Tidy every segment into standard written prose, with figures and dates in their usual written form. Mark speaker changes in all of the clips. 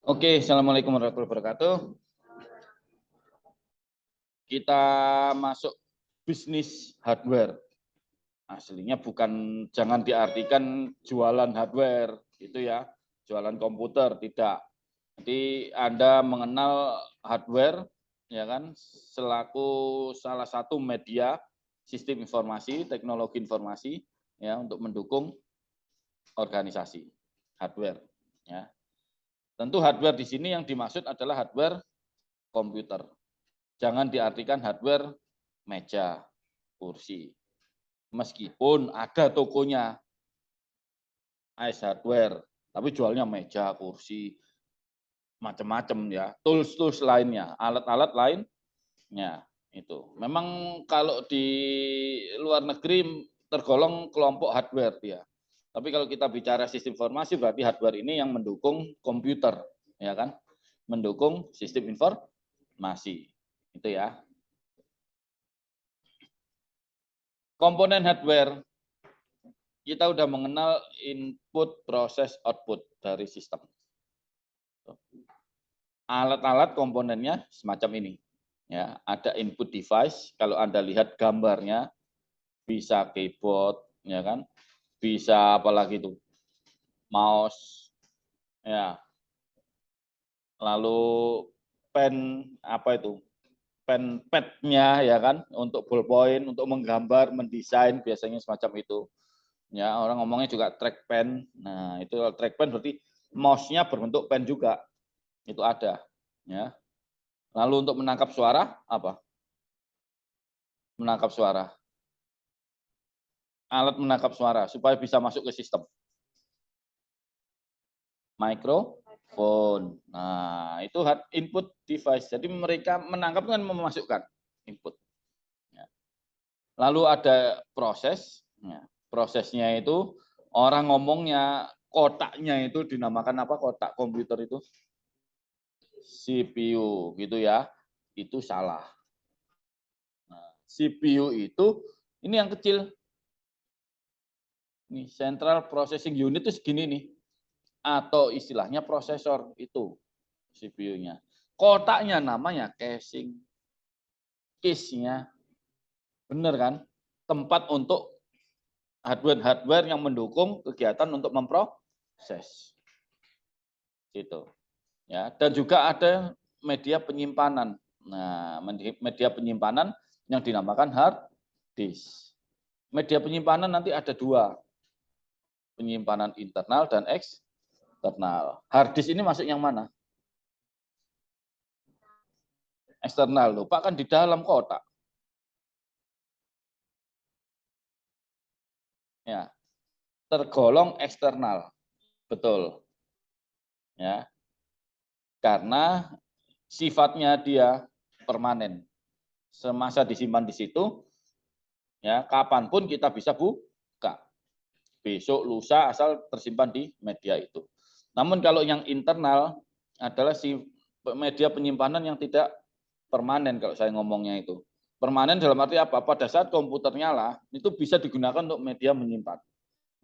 Speaker 1: Oke, assalamualaikum warahmatullahi wabarakatuh. Kita masuk bisnis hardware. Aslinya bukan, jangan diartikan jualan hardware, gitu ya, jualan komputer, tidak. Jadi Anda mengenal hardware, ya kan, selaku salah satu media sistem informasi, teknologi informasi, ya, untuk mendukung organisasi hardware. Ya. Tentu hardware di sini yang dimaksud adalah hardware komputer. Jangan diartikan hardware meja, kursi. Meskipun ada tokonya AS Hardware, tapi jualnya meja, kursi, macam-macam ya. Tools-tools lainnya, alat-alat lainnya itu. Memang kalau di luar negeri tergolong kelompok hardware dia. Tapi kalau kita bicara sistem informasi berarti hardware ini yang mendukung komputer, ya kan? Mendukung sistem informasi. Itu ya. Komponen hardware, kita udah mengenal input, proses, output dari sistem. Alat-alat komponennya semacam ini. Ya, ada input device, kalau Anda lihat gambarnya, bisa keyboard, ya kan? Bisa apalagi itu, mouse, ya. Lalu pen, apa itu? Pen pad-nya, ya kan? Untuk ballpoint, untuk menggambar, mendesain, biasanya semacam itu. Ya, orang ngomongnya juga trackpen. Nah, itu trackpen berarti mouse-nya berbentuk pen juga. Itu ada, ya. Lalu untuk menangkap suara apa? Menangkap suara. Alat menangkap suara supaya bisa masuk ke sistem. Mikrofon. Nah, itu input device. Jadi mereka menangkap kan memasukkan input. Ya. Lalu ada proses. Ya. Prosesnya itu orang ngomongnya kotaknya itu dinamakan apa? Kotak komputer itu CPU gitu ya. Itu salah. Nah, CPU itu ini yang kecil. Nih, Central Processing Unit itu segini nih. Atau istilahnya prosesor itu CPU-nya. Kotaknya namanya casing. Case-nya, benar kan? Tempat untuk hardware-hardware yang mendukung kegiatan untuk memproses. Gitu. Ya, dan juga ada media penyimpanan. Nah, media penyimpanan yang dinamakan hard disk. Media penyimpanan nanti ada dua, penyimpanan internal dan eksternal. Hard disk ini masuk yang mana? Eksternal, loh. Pak kan di dalam kotak. Ya, tergolong eksternal. Betul. Ya. Karena sifatnya dia permanen. Semasa disimpan di situ, ya, kapanpun kita bisa buka. Besok, lusa, asal tersimpan di media itu. Namun kalau yang internal adalah si media penyimpanan yang tidak permanen kalau saya ngomongnya itu. Permanen dalam arti apa? Pada saat komputer nyala, itu bisa digunakan untuk media menyimpan.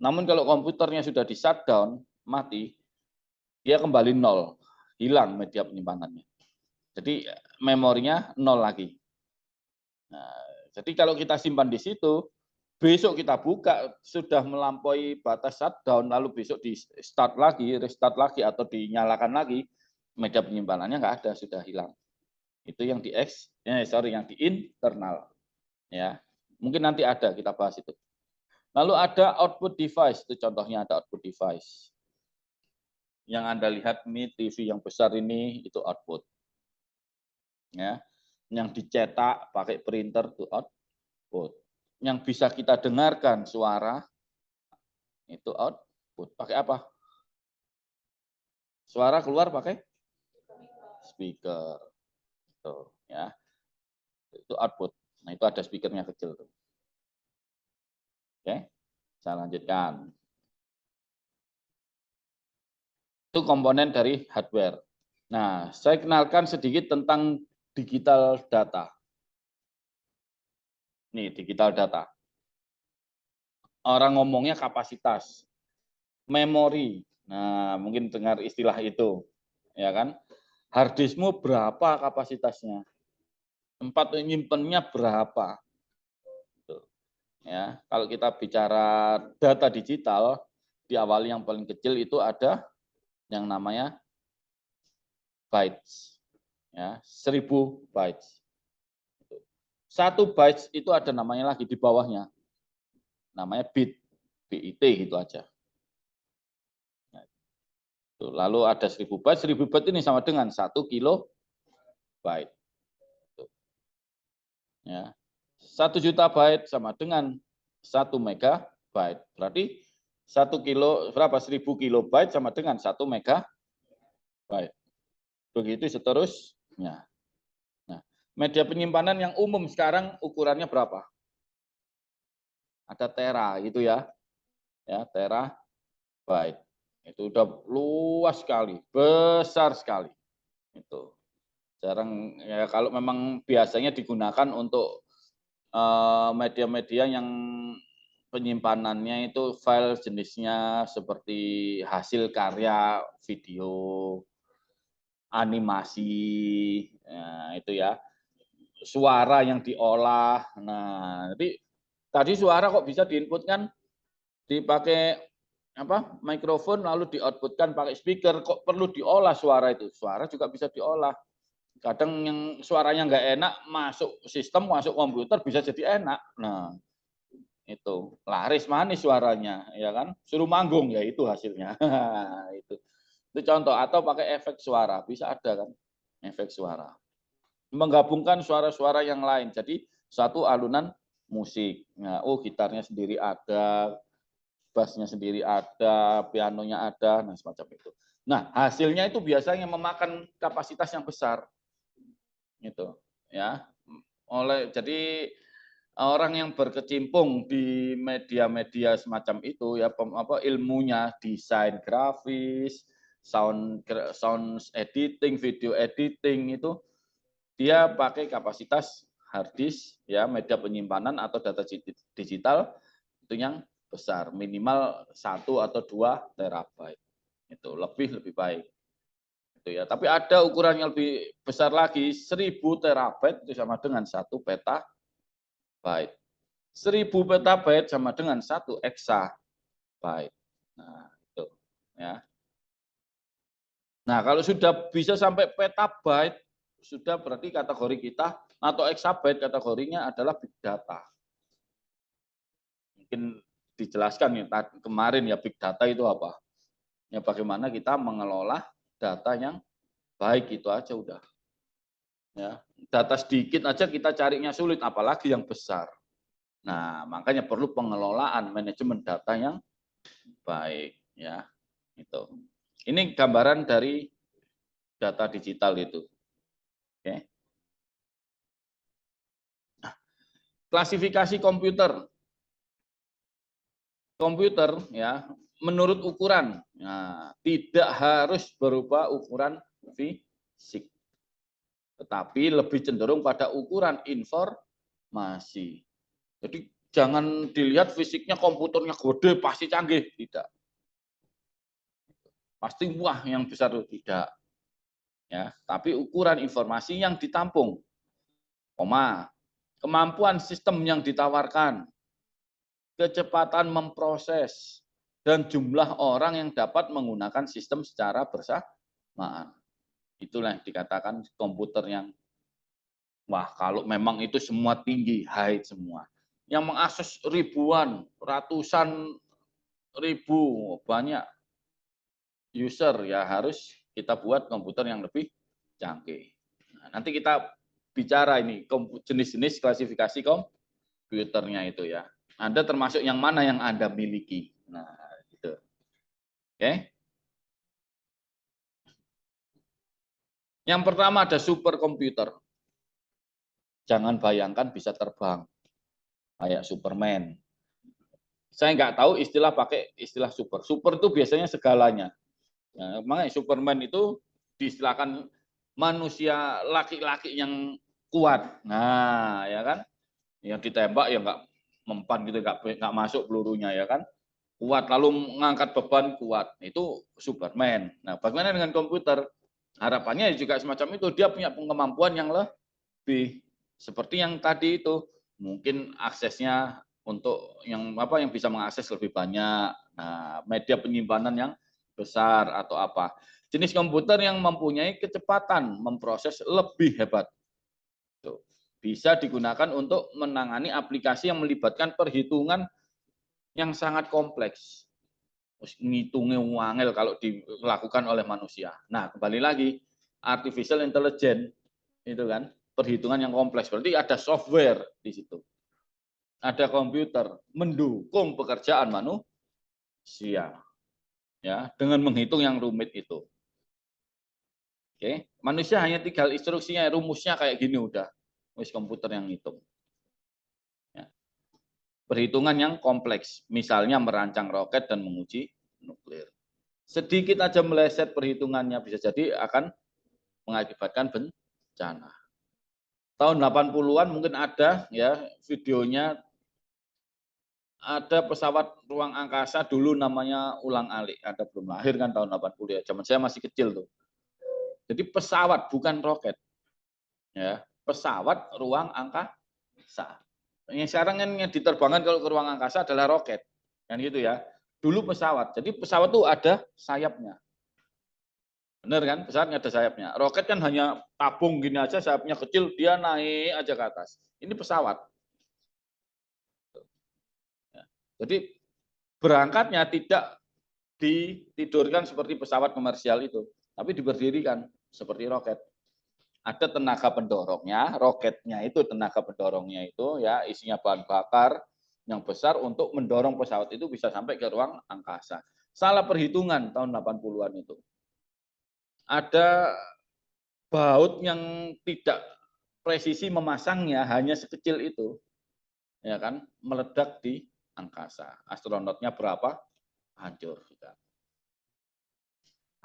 Speaker 1: Namun kalau komputernya sudah di shutdown, mati, dia kembali nol, hilang media penyimpanannya. Jadi memorinya nol lagi. Nah, jadi kalau kita simpan di situ, besok kita buka sudah melampaui batas shutdown, lalu besok di start lagi, restart lagi atau dinyalakan lagi, media penyimpanannya nggak ada, sudah hilang. Itu yang yang di internal. Ya, mungkin nanti ada kita bahas itu. Lalu ada output device, itu contohnya ada output device. Yang Anda lihat ini TV yang besar ini itu output. Ya, yang dicetak pakai printer itu output. Yang bisa kita dengarkan suara itu output. Pakai apa? Suara keluar pakai speaker. Tuh, ya. Itu output. Nah, itu ada speakernya kecil tuh. Oke. Saya lanjutkan. Itu komponen dari hardware. Nah, saya kenalkan sedikit tentang digital data. Nih, digital data. Orang ngomongnya kapasitas, memori. Nah, mungkin dengar istilah itu. ya kan? Hard diskmu berapa kapasitasnya? Tempat nyimpennya berapa? Tuh. Ya, kalau kita bicara data digital, di awal yang paling kecil itu ada yang namanya bytes, ya 1000 bytes. 1 bytes itu ada namanya lagi di bawahnya, namanya bit, bit gitu aja. Lalu ada 1000 byte, 1000 byte ini sama dengan 1 kilobyte. Ya. 1 juta byte sama dengan 1 megabyte. Berarti 1 kilo berapa? 1000 kilobyte sama dengan 1 megabyte. Begitu seterusnya. Nah, media penyimpanan yang umum sekarang ukurannya berapa? Ada tera gitu ya. Ya, terabyte. Itu udah luas sekali, besar sekali. Itu. Jarang ya kalau memang biasanya digunakan untuk media-media yang penyimpanannya itu file jenisnya seperti hasil karya video, animasi, nah, itu ya, suara yang diolah. Nah, jadi tadi suara kok bisa diinputkan dipakai apa mikrofon lalu di-outputkan pakai speaker, kok perlu diolah suara itu? Suara juga bisa diolah. Kadang yang suaranya nggak enak masuk sistem, masuk komputer bisa jadi enak. Nah, itu laris manis suaranya, ya kan? Suruh manggung ya itu hasilnya. Itu contoh atau pakai efek suara bisa ada kan? Efek suara. Menggabungkan suara-suara yang lain jadi satu alunan musik. Nah, oh gitarnya sendiri ada, bassnya sendiri ada, pianonya ada, nah semacam itu. Nah, hasilnya itu biasanya memakan kapasitas yang besar. Gitu, ya. Jadi orang yang berkecimpung di media-media semacam itu ya ilmunya desain grafis, sound editing, video editing itu dia pakai kapasitas hard disk ya media penyimpanan atau data digital itu yang besar minimal 1 atau 2 terabyte. Itu lebih baik. Itu ya. Tapi ada ukuran yang lebih besar lagi, 1000 terabyte itu sama dengan 1 petabyte. 1000 petabyte sama dengan 1 exabyte. Nah, itu ya. Nah, kalau sudah bisa sampai petabyte, sudah berarti kategori kita atau exabyte kategorinya adalah big data. Mungkin dijelaskan ya kemarin ya big data itu apa? Ya bagaimana kita mengelola data yang baik itu aja udah. Ya, data sedikit aja kita carinya sulit, apalagi yang besar. Nah, makanya perlu pengelolaan manajemen data yang baik, ya. Itu. Ini gambaran dari data digital itu. Oke. Nah, klasifikasi komputer. Komputer ya, menurut ukuran. Nah, tidak harus berupa ukuran fisik. Tetapi lebih cenderung pada ukuran informasi. Jadi jangan dilihat fisiknya komputernya gede pasti canggih, tidak. Pasti wah yang besar itu tidak. Ya, tapi ukuran informasi yang ditampung, kemampuan sistem yang ditawarkan, kecepatan memproses, dan jumlah orang yang dapat menggunakan sistem secara bersamaan. Itulah yang dikatakan komputer yang wah kalau memang itu semua tinggi, high semua. Yang mengakses ribuan, ratusan ribu banyak user ya harus kita buat komputer yang lebih canggih. Nah, nanti kita bicara ini jenis-jenis klasifikasi komputernya itu ya. Anda termasuk yang mana yang Anda miliki. Nah, gitu. Oke. Yang pertama ada superkomputer. Jangan bayangkan bisa terbang kayak Superman. Saya nggak tahu pakai istilah super. Super itu biasanya segalanya. Ya, makanya Superman itu diistilahkan manusia laki-laki yang kuat. Nah, ya kan? Yang ditembak ya nggak mempan gitu, nggak masuk pelurunya ya kan? Kuat lalu mengangkat beban kuat. Itu Superman. Nah, bagaimana dengan komputer? Harapannya juga semacam itu, dia punya kemampuan yang lebih seperti yang tadi itu, mungkin aksesnya untuk yang apa yang bisa mengakses lebih banyak. Nah, media penyimpanan yang besar atau apa. Jenis komputer yang mempunyai kecepatan memproses lebih hebat. Tuh. Bisa digunakan untuk menangani aplikasi yang melibatkan perhitungan yang sangat kompleks. Ngitungnya wangel kalau dilakukan oleh manusia. Nah, kembali lagi, artificial intelligence itu kan perhitungan yang kompleks. Berarti ada software di situ. Ada komputer mendukung pekerjaan manusia ya dengan menghitung yang rumit itu. Oke, manusia hanya tinggal instruksinya, rumusnya kayak gini udah. Wis komputer yang hitung. Ya. Perhitungan yang kompleks, misalnya merancang roket dan menguji nuklir. Sedikit aja meleset perhitungannya bisa jadi akan mengakibatkan bencana. Tahun 80-an mungkin ada ya videonya, ada pesawat ruang angkasa dulu namanya Ulang-alik. Ada belum lahir kan tahun 80 ya. Zaman saya masih kecil tuh. Jadi pesawat bukan roket. Ya, pesawat ruang angkasa. Yang sekarang kan yang diterbangkan kalau ke ruang angkasa adalah roket. Kan gitu ya. Dulu pesawat. Jadi pesawat tuh ada sayapnya. Benar kan? Pesawatnya ada sayapnya. Roket kan hanya tabung gini aja, sayapnya kecil, dia naik aja ke atas. Ini pesawat. Jadi berangkatnya tidak ditidurkan seperti pesawat komersial itu, tapi diberdirikan seperti roket. Ada tenaga pendorongnya, roketnya itu tenaga pendorongnya itu ya isinya bahan bakar yang besar untuk mendorong pesawat itu bisa sampai ke ruang angkasa. Salah perhitungan tahun 80-an itu. Ada baut yang tidak presisi memasangnya hanya sekecil itu, ya kan, meledak di angkasa. Astronotnya berapa? Hancur sudah.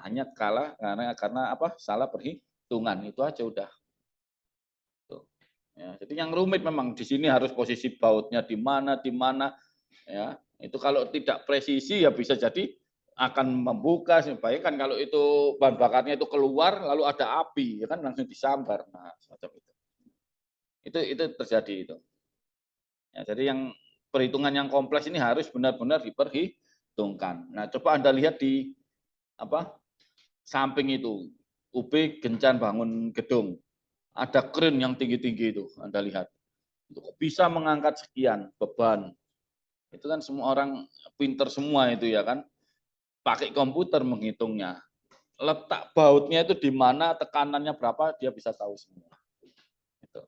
Speaker 1: Hanya kalah karena apa? Salah perhitungan itu aja udah. Tuh. Ya, jadi yang rumit memang di sini harus posisi bautnya di mana, ya. Itu kalau tidak presisi ya bisa jadi akan membuka. Bayangkan kalau itu bahan bakarnya itu keluar lalu ada api, ya kan langsung disambar. Nah, semacam itu. Itu terjadi itu. Ya, jadi yang perhitungan yang kompleks ini harus benar-benar diperhitungkan. Nah, coba Anda lihat di apa samping itu, UB Gencan bangun gedung. Ada kren yang tinggi-tinggi itu, Anda lihat. Itu bisa mengangkat sekian beban. Itu kan semua orang pinter semua itu ya kan. Pakai komputer menghitungnya. Letak bautnya itu di mana, tekanannya berapa, dia bisa tahu semua. Itu.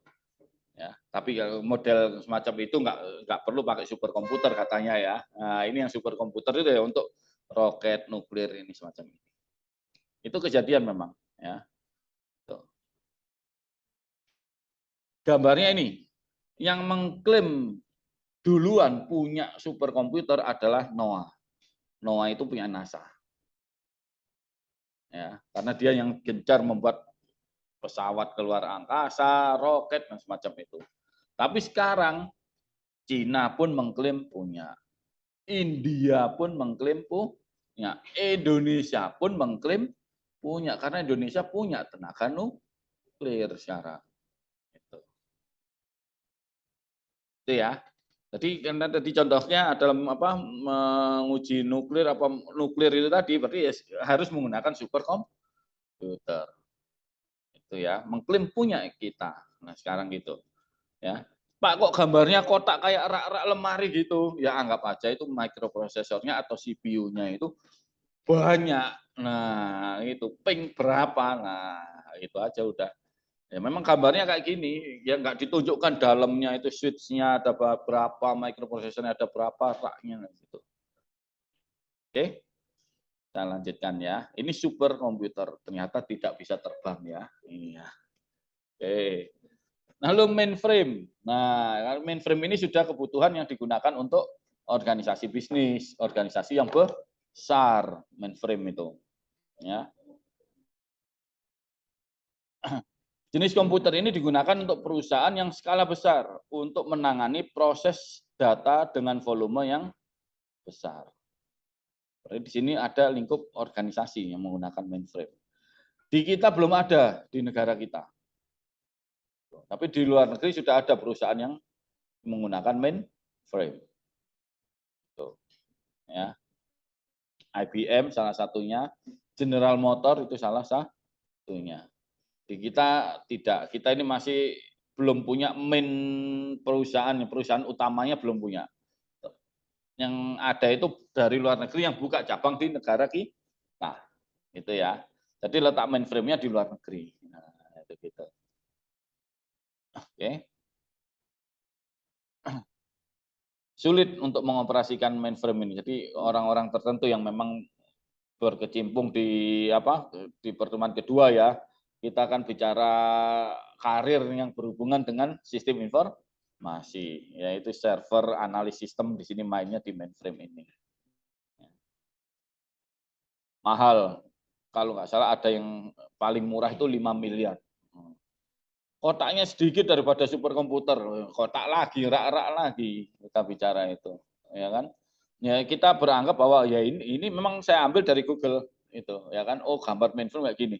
Speaker 1: Ya, tapi kalau model semacam itu nggak perlu pakai superkomputer katanya ya. Nah, ini yang superkomputer itu ya untuk roket nuklir ini semacam ini. Itu kejadian memang ya. Tuh. Gambarnya ini yang mengklaim duluan punya superkomputer adalah NOAA. NOAA itu punya NASA. Ya, karena dia yang gencar membuat pesawat keluar angkasa, roket dan semacam itu. Tapi sekarang Cina pun mengklaim punya. India pun mengklaim punya. Indonesia pun mengklaim punya karena Indonesia punya tenaga nuklir sekarang. Itu ya. Jadi karena tadi contohnya adalah apa menguji nuklir apa nuklir itu tadi berarti ya harus menggunakan superkomputer. Itu ya, mengklaim punya kita. Nah, sekarang gitu. Ya. Pak kok gambarnya kotak kayak rak-rak lemari gitu. Ya anggap aja itu microprosesornya atau CPU-nya itu banyak. Nah, itu ping berapa. Nah, itu aja udah. Ya memang gambarnya kayak gini, ya nggak ditunjukkan dalamnya itu switch-nya ada berapa, microprocessor-nya ada berapa, raknya gitu. Oke, kita lanjutkan ya. Ini super komputer, ternyata tidak bisa terbang ya. Iya. Oke. Lalu mainframe. Nah, mainframe ini sudah kebutuhan yang digunakan untuk organisasi bisnis, organisasi yang besar, mainframe itu. Ya. Jenis komputer ini digunakan untuk perusahaan yang skala besar untuk menangani proses data dengan volume yang besar. Di sini ada lingkup organisasi yang menggunakan mainframe. Di kita belum ada di negara kita. Tapi di luar negeri sudah ada perusahaan yang menggunakan mainframe. Tuh, ya. IBM salah satunya, General Motor itu salah satunya. Di kita tidak, kita ini masih belum punya main perusahaan utamanya belum punya. Yang ada itu dari luar negeri yang buka cabang di negara kita. Itu ya. Jadi letak mainframe-nya di luar negeri. Nah, itu gitu. Oke. Sulit untuk mengoperasikan mainframe ini. Jadi orang-orang tertentu yang memang berkecimpung di di pertemuan kedua ya, kita akan bicara karir yang berhubungan dengan sistem informasi, yaitu server, analis sistem, di sini mainnya di mainframe ini. Mahal, kalau nggak salah ada yang paling murah itu 5 miliar. Kotaknya sedikit daripada superkomputer, kotak lagi, rak-rak lagi kita bicara itu, ya kan? Ya kita beranggap bahwa ya ini memang saya ambil dari Google itu, ya kan? Oh gambar mainframe kayak gini.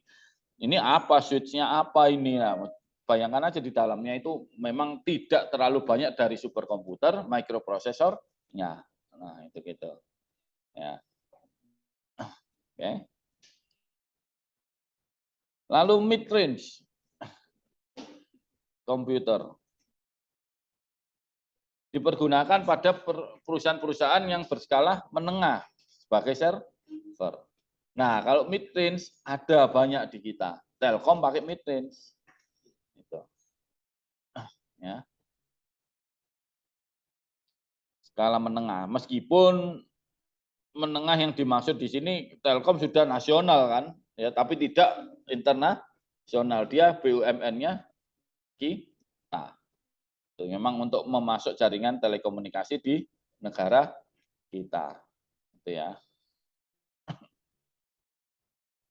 Speaker 1: Ini apa switch-nya apa ini? Nah, bayangkan aja di dalamnya itu memang tidak terlalu banyak dari superkomputer, microprosesornya. Nah itu gitu, ya. Oke. Lalu mid range komputer dipergunakan pada perusahaan-perusahaan yang berskala menengah sebagai server. Nah, kalau mid range ada banyak di kita. Telkom pakai mid range. Gitu. Ya. Skala menengah. Meskipun menengah yang dimaksud di sini Telkom sudah nasional kan, ya, tapi tidak internasional. Dia BUMN-nya kita. Itu memang untuk memasuk jaringan telekomunikasi di negara kita. Itu ya.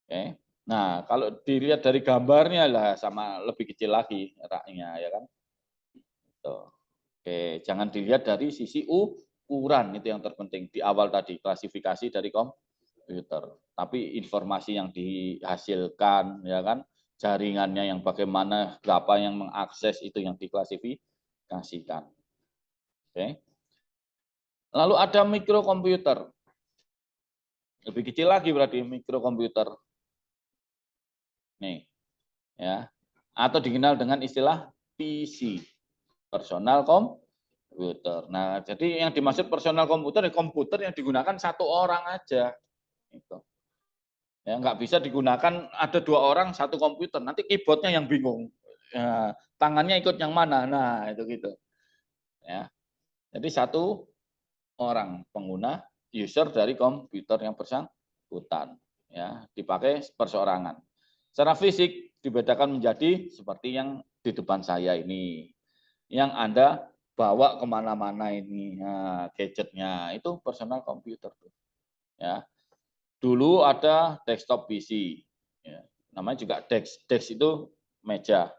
Speaker 1: Oke. Nah, kalau dilihat dari gambarnya lah sama lebih kecil lagi raknya ya kan. Tuh. Oke, jangan dilihat dari sisi ukuran, itu yang terpenting di awal tadi, klasifikasi dari komputer. Tapi informasi yang dihasilkan ya kan, jaringannya yang bagaimana, berapa yang mengakses itu yang diklasifikasikan. Oke. Lalu ada mikrokomputer. Lebih kecil lagi berarti mikrokomputer. Nih, ya. Atau dikenal dengan istilah PC, personal komputer. Nah, jadi yang dimaksud personal komputer, komputer yang digunakan satu orang aja. Itu. Ya, nggak bisa digunakan ada 2 orang satu komputer. Nanti keyboardnya yang bingung. Ya, tangannya ikut yang mana? Nah, itu gitu. Ya. Jadi satu orang pengguna user dari komputer yang bersangkutan. Ya, dipakai perseorangan. Secara fisik dibedakan menjadi seperti yang di depan saya ini. Yang Anda bawa kemana-mana ini, nah, gadgetnya itu personal komputer. Ya. Dulu ada desktop PC, ya. Namanya juga desk. Desk itu meja,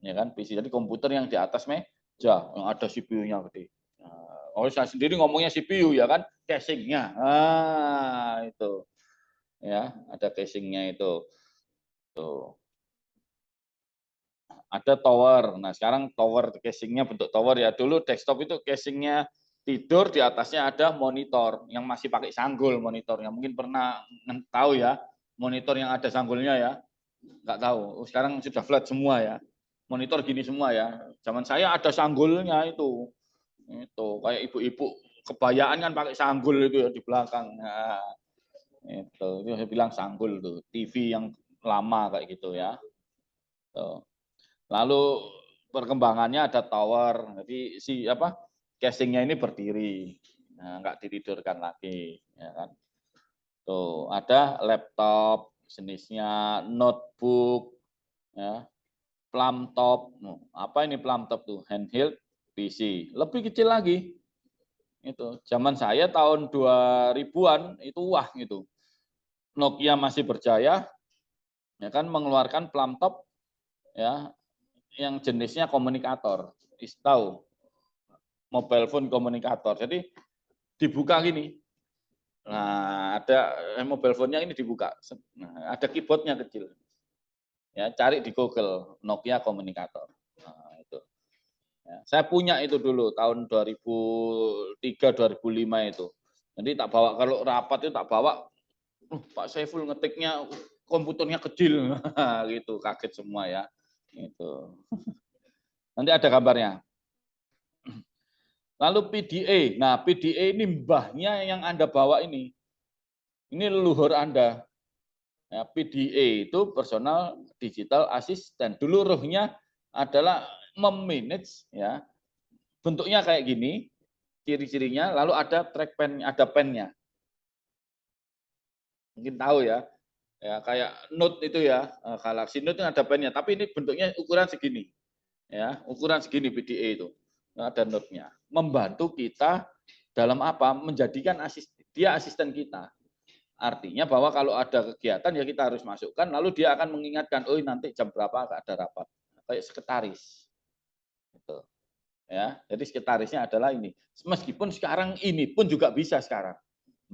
Speaker 1: ya kan? PC jadi komputer yang di atas meja, yang ada CPU-nya gede. Nah, oh saya sendiri ngomongnya CPU ya kan, casingnya. Ah itu, ya ada casingnya itu. Tuh. Ada tower. Nah, sekarang tower casingnya bentuk tower ya. Dulu desktop itu casingnya tidur, di atasnya ada monitor yang masih pakai sanggul monitornya. Mungkin pernah tahu ya, monitor yang ada sanggulnya ya. Nggak tahu. Sekarang sudah flat semua ya. Monitor gini semua ya. Zaman saya ada sanggulnya itu. Itu kayak ibu-ibu kebayaan kan pakai sanggul itu ya di belakang. Nah, itu saya bilang sanggul tuh. TV yang lama kayak gitu ya. Tuh. Lalu perkembangannya ada tower, jadi casingnya ini berdiri, nah, nggak ditidurkan lagi, ya kan. Tuh ada laptop jenisnya notebook, ya, plum top. Apa ini plum top tuh? Handheld PC, lebih kecil lagi. Itu zaman saya tahun 2000-an itu wah gitu. Nokia masih berjaya, ya kan, mengeluarkan plum top, ya, yang jenisnya komunikator, tahu mobile phone komunikator. Jadi dibuka gini. Nah, ada mobile phone-nya ini dibuka. Nah, ada keyboard-nya kecil. Ya, cari di Google Nokia komunikator. Nah, itu. Ya, saya punya itu dulu tahun 2003 2005 itu. Jadi tak bawa kalau rapat itu tak bawa. Pak Saiful ngetiknya komputernya kecil gitu, kaget semua ya. Itu. Nanti ada gambarnya. Lalu PDA. Nah, PDA ini mbahnya yang Anda bawa ini. Ini leluhur Anda. Ya, PDA itu personal digital assistant. Dulu rohnya adalah memanage ya. Bentuknya kayak gini, ciri-cirinya, lalu ada trackpad, ada pennya. Mungkin tahu ya. Ya, kayak Note itu ya, Galaxy Note itu ada pennya, tapi ini bentuknya ukuran segini. Ya, ukuran segini PDA itu. Nah, ada Note-nya. Membantu kita dalam apa? Menjadikan dia asisten kita. Artinya bahwa kalau ada kegiatan ya kita harus masukkan, lalu dia akan mengingatkan, oh nanti jam berapa ada rapat. Kayak sekretaris. Gitu. Ya, jadi sekretarisnya adalah ini. Meskipun sekarang ini pun juga bisa sekarang.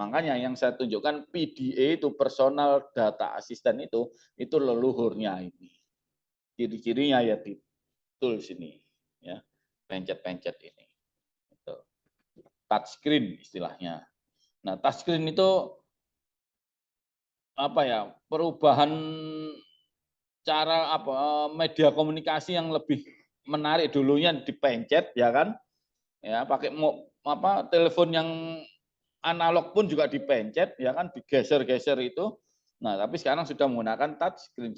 Speaker 1: Makanya yang saya tunjukkan PDA itu personal data assistant itu leluhurnya ini. Ciri-cirinya ya di tools ini, ya, pencet-pencet ini. Itu. Touchscreen istilahnya. Nah, touchscreen itu apa ya? Perubahan cara apa media komunikasi yang lebih menarik. Dulunya dipencet ya kan? Ya, pakai apa telepon yang analog pun juga dipencet ya kan, digeser-geser itu. Nah, tapi sekarang sudah menggunakan touch screen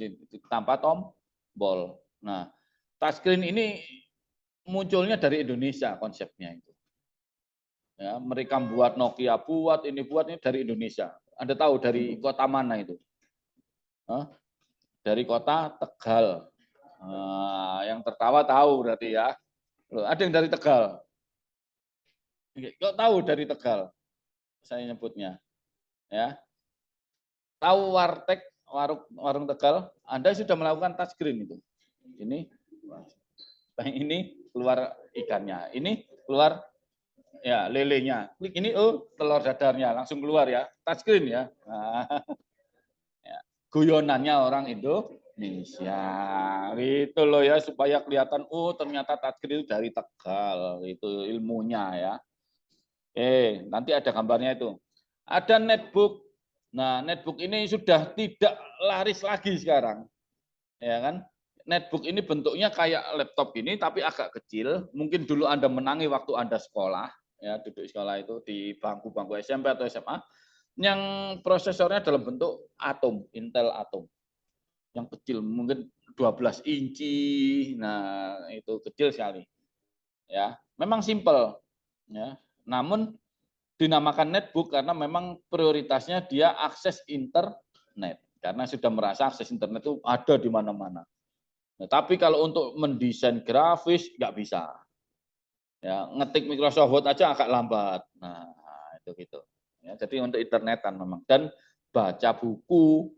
Speaker 1: tanpa tombol. Nah, touch screen ini munculnya dari Indonesia konsepnya itu. Ya, mereka buat Nokia, buat ini dari Indonesia. Anda tahu dari kota mana itu? Hah? Dari kota Tegal. Nah, yang tertawa tahu berarti ya. Loh, ada yang dari Tegal. Kok tahu dari Tegal? Saya nyebutnya. Ya, tahu warteg, warung Tegal, Anda sudah melakukan touchscreen itu. Ini keluar ikannya, ini keluar ya lelenya. Klik ini, oh telur dadarnya langsung keluar ya, touchscreen ya. Nah, ya. Guyonannya orang Indonesia, itu loh ya supaya kelihatan, oh ternyata touchscreen itu dari Tegal, itu ilmunya ya. Nanti ada gambarnya itu. Ada netbook. Nah, netbook ini sudah tidak laris lagi sekarang. Ya kan? Netbook ini bentuknya kayak laptop ini tapi agak kecil. Mungkin dulu Anda menangi waktu Anda sekolah, ya duduk sekolah itu di bangku-bangku SMP atau SMA, yang prosesornya dalam bentuk Atom, Intel Atom. Yang kecil, mungkin 12 inci. Nah, itu kecil sekali. Ya, memang simple, ya. Namun dinamakan netbook karena memang prioritasnya dia akses internet. Karena sudah merasa akses internet itu ada di mana-mana. Nah, tapi kalau untuk mendesain grafis nggak bisa. Ya, ngetik Microsoft Word aja agak lambat. Nah, itu gitu. Ya, jadi untuk internetan memang dan baca buku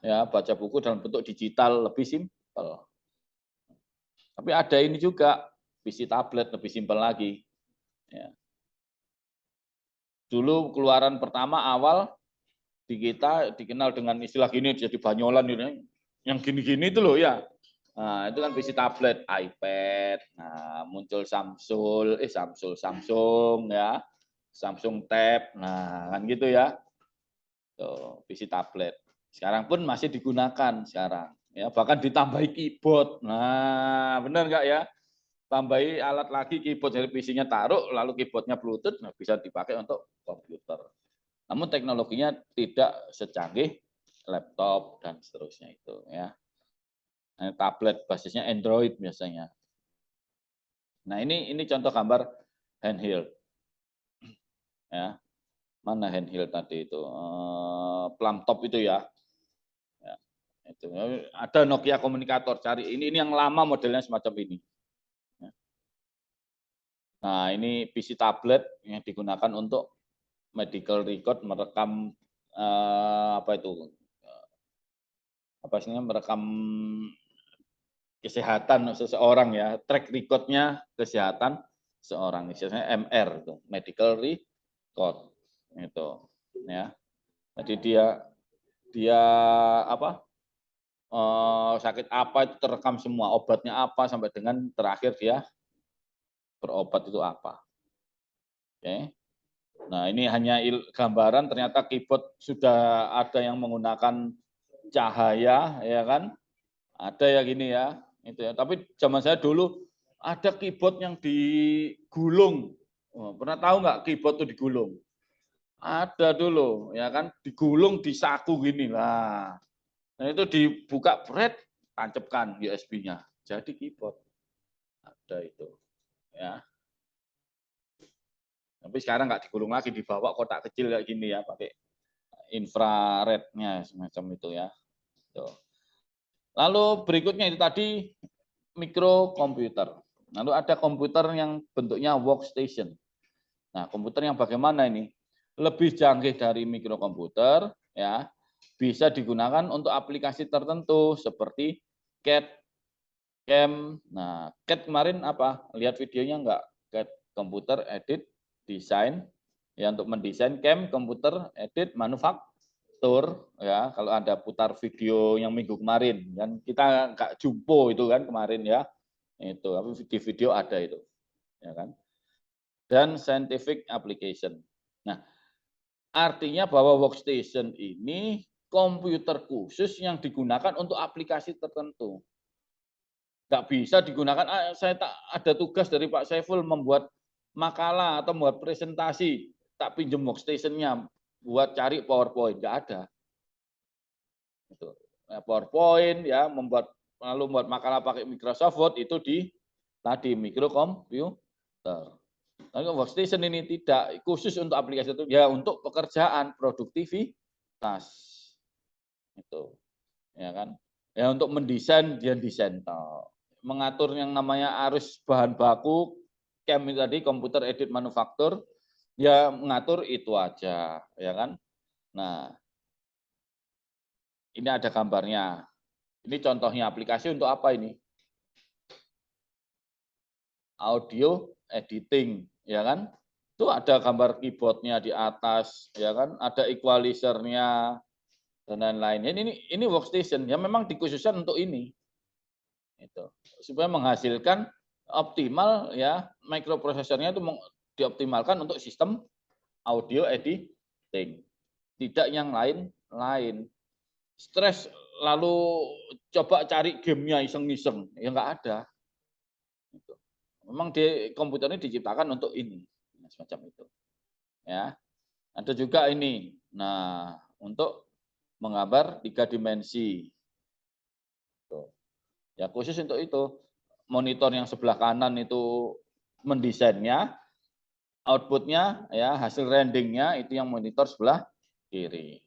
Speaker 1: ya, baca buku dalam bentuk digital lebih simpel. Tapi ada ini juga PC tablet lebih simpel lagi. Ya. Dulu keluaran pertama awal di kita dikenal dengan istilah gini jadi banyolan ini. Yang gini-gini itu loh ya. Nah, itu kan PC tablet, iPad. Nah, muncul Samsung ya. Samsung Tab. Nah, kan gitu ya. Tuh, PC tablet. Sekarang pun masih digunakan sekarang. Ya, bahkan ditambahi keyboard. Nah, benar nggak ya? Tambahi alat lagi keyboard dari PC-nya taruh, lalu keyboardnya Bluetooth, nah bisa dipakai untuk komputer. Namun teknologinya tidak secanggih laptop dan seterusnya itu ya. Nah, tablet basisnya Android biasanya. Nah, ini contoh gambar handheld. Ya. Mana handheld tadi itu? Plum top itu ya. Ya. Itu. Ada Nokia komunikator, cari ini yang lama modelnya semacam ini. Ya. Nah, ini PC tablet yang digunakan untuk medical record merekam apa itu? Apa sih merekam kesehatan seseorang ya, track record-nya kesehatan seorang, misalnya MR itu, medical record itu ya. Jadi dia apa? sakit apa itu terekam semua, obatnya apa sampai dengan terakhir dia berobat itu apa. Oke. Nah, ini hanya gambaran, ternyata keyboard sudah ada yang menggunakan cahaya, ya kan? Ada ya gini ya, itu ya. Tapi zaman saya dulu ada keyboard yang digulung. Oh, pernah tahu nggak keyboard itu digulung? Ada dulu, ya kan? Digulung di saku gini lah. Nah itu dibuka bread, tancapkan USB-nya. Jadi keyboard. Ada itu, ya. Tapi sekarang nggak digulung lagi, dibawa kotak kecil kayak gini ya, pakai infrarednya semacam itu ya. Tuh. Lalu berikutnya itu tadi mikrokomputer. Lalu ada komputer yang bentuknya workstation. Nah, komputer yang bagaimana ini? Lebih canggih dari mikrokomputer, ya, bisa digunakan untuk aplikasi tertentu seperti CAD, CAM. Nah, CAD kemarin apa? Lihat videonya enggak? CAD komputer edit desain, ya untuk mendesain. CAM komputer edit manufaktur, ya kalau Anda putar video yang minggu kemarin kan kita nggak jumpo itu kan kemarin ya, itu tapi di video ada itu, ya kan. Dan scientific application. Nah, artinya bahwa workstation ini komputer khusus yang digunakan untuk aplikasi tertentu. Nggak bisa digunakan, saya tak ada tugas dari Pak Saiful membuat makalah atau membuat presentasi, tak pinjam workstation-nya buat cari PowerPoint, nggak ada. Itu. Nah, PowerPoint ya, lalu membuat makalah pakai Microsoft Word itu di tadi mikrokomputer. Tapi workstation ini tidak khusus untuk aplikasi itu, ya untuk pekerjaan produktivitas. Itu. Ya kan? Ya untuk mendesain dia desain. Mengatur yang namanya arus bahan baku, CAM itu tadi komputer edit manufaktur, ya mengatur itu aja, ya kan? Nah, ini ada gambarnya. Ini contohnya aplikasi untuk apa ini? Audio editing, ya kan? Itu ada gambar keyboardnya di atas, ya kan? Ada equalizer-nya dan lain-lain. Ini workstation ya memang dikhususkan untuk ini. Itu. Supaya menghasilkan optimal ya microprosesornya itu dioptimalkan untuk sistem audio editing. Tidak yang lain-lain. Stres lalu coba cari gamenya iseng-iseng, ya nggak ada. Gitu. Memang di komputer ini diciptakan untuk ini, semacam itu. Ya, ada juga ini. Nah, untuk menggambar 3 dimensi. Tuh. Ya khusus untuk itu. Monitor yang sebelah kanan itu mendesainnya, outputnya ya hasil renderingnya itu yang monitor sebelah kiri.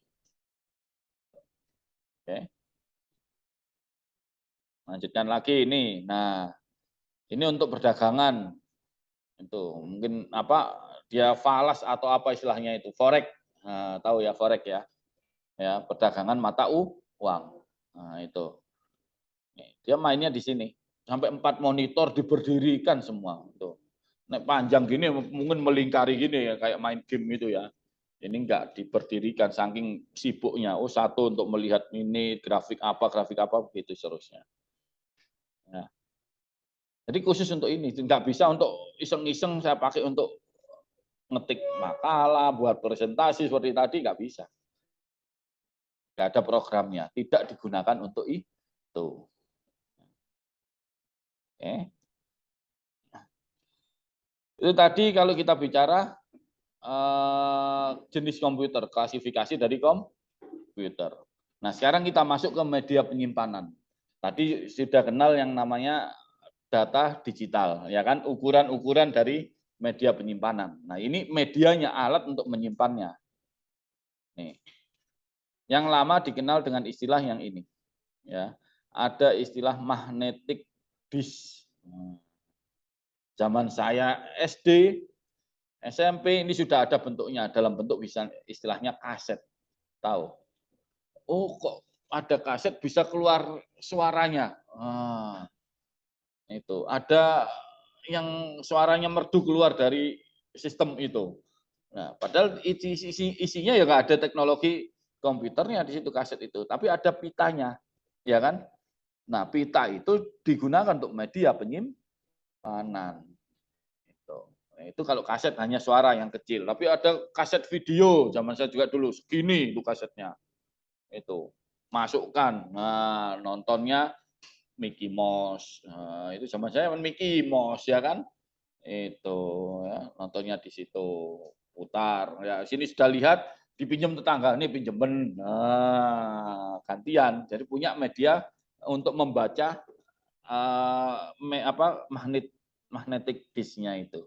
Speaker 1: Oke. Lanjutkan lagi ini. Nah, ini untuk perdagangan. Itu mungkin apa dia falas atau apa istilahnya itu forex. Nah, tahu ya forex ya. Ya, perdagangan mata uang. Nah, itu. Dia mainnya di sini. Sampai 4 monitor diberdirikan semua. Tuh. Nek panjang gini mungkin melingkari gini ya kayak main game itu ya. Ini enggak diberdirikan saking sibuknya. Oh, satu untuk melihat ini grafik apa begitu seterusnya. Nah, jadi khusus untuk ini, enggak bisa untuk iseng-iseng saya pakai untuk ngetik makalah, buat presentasi seperti tadi enggak bisa. Enggak ada programnya, tidak digunakan untuk itu. Oke. Itu tadi kalau kita bicara jenis komputer, klasifikasi dari komputer. Nah, sekarang kita masuk ke media penyimpanan. Tadi sudah kenal yang namanya data digital, ya kan? Ukuran-ukuran dari media penyimpanan. Nah, ini medianya, alat untuk menyimpannya. Nih. Yang lama dikenal dengan istilah yang ini. Ya, ada istilah magnetic disk. Zaman saya SD, SMP ini sudah ada bentuknya dalam bentuk bisa istilahnya kaset. Tahu? Oh, kok ada kaset bisa keluar suaranya. Itu ada yang suaranya merdu keluar dari sistem itu. Nah, padahal isinya ya nggak ada teknologi komputernya di situ kaset itu, tapi ada pitanya. ya kan? Nah, pita itu digunakan untuk media penyimpanan. Itu kalau kaset hanya suara yang kecil, tapi ada kaset video zaman saya juga dulu segini itu kasetnya. Itu masukkan. Nah, nontonnya Mickey Mouse. Nah, itu zaman saya Mickey Mouse ya kan? Itu ya, nontonnya di situ putar. Ya, sini sudah lihat dipinjam tetangga, ini pinjemen. Nah, gantian. Jadi punya media untuk membaca magnetic disk-nya itu.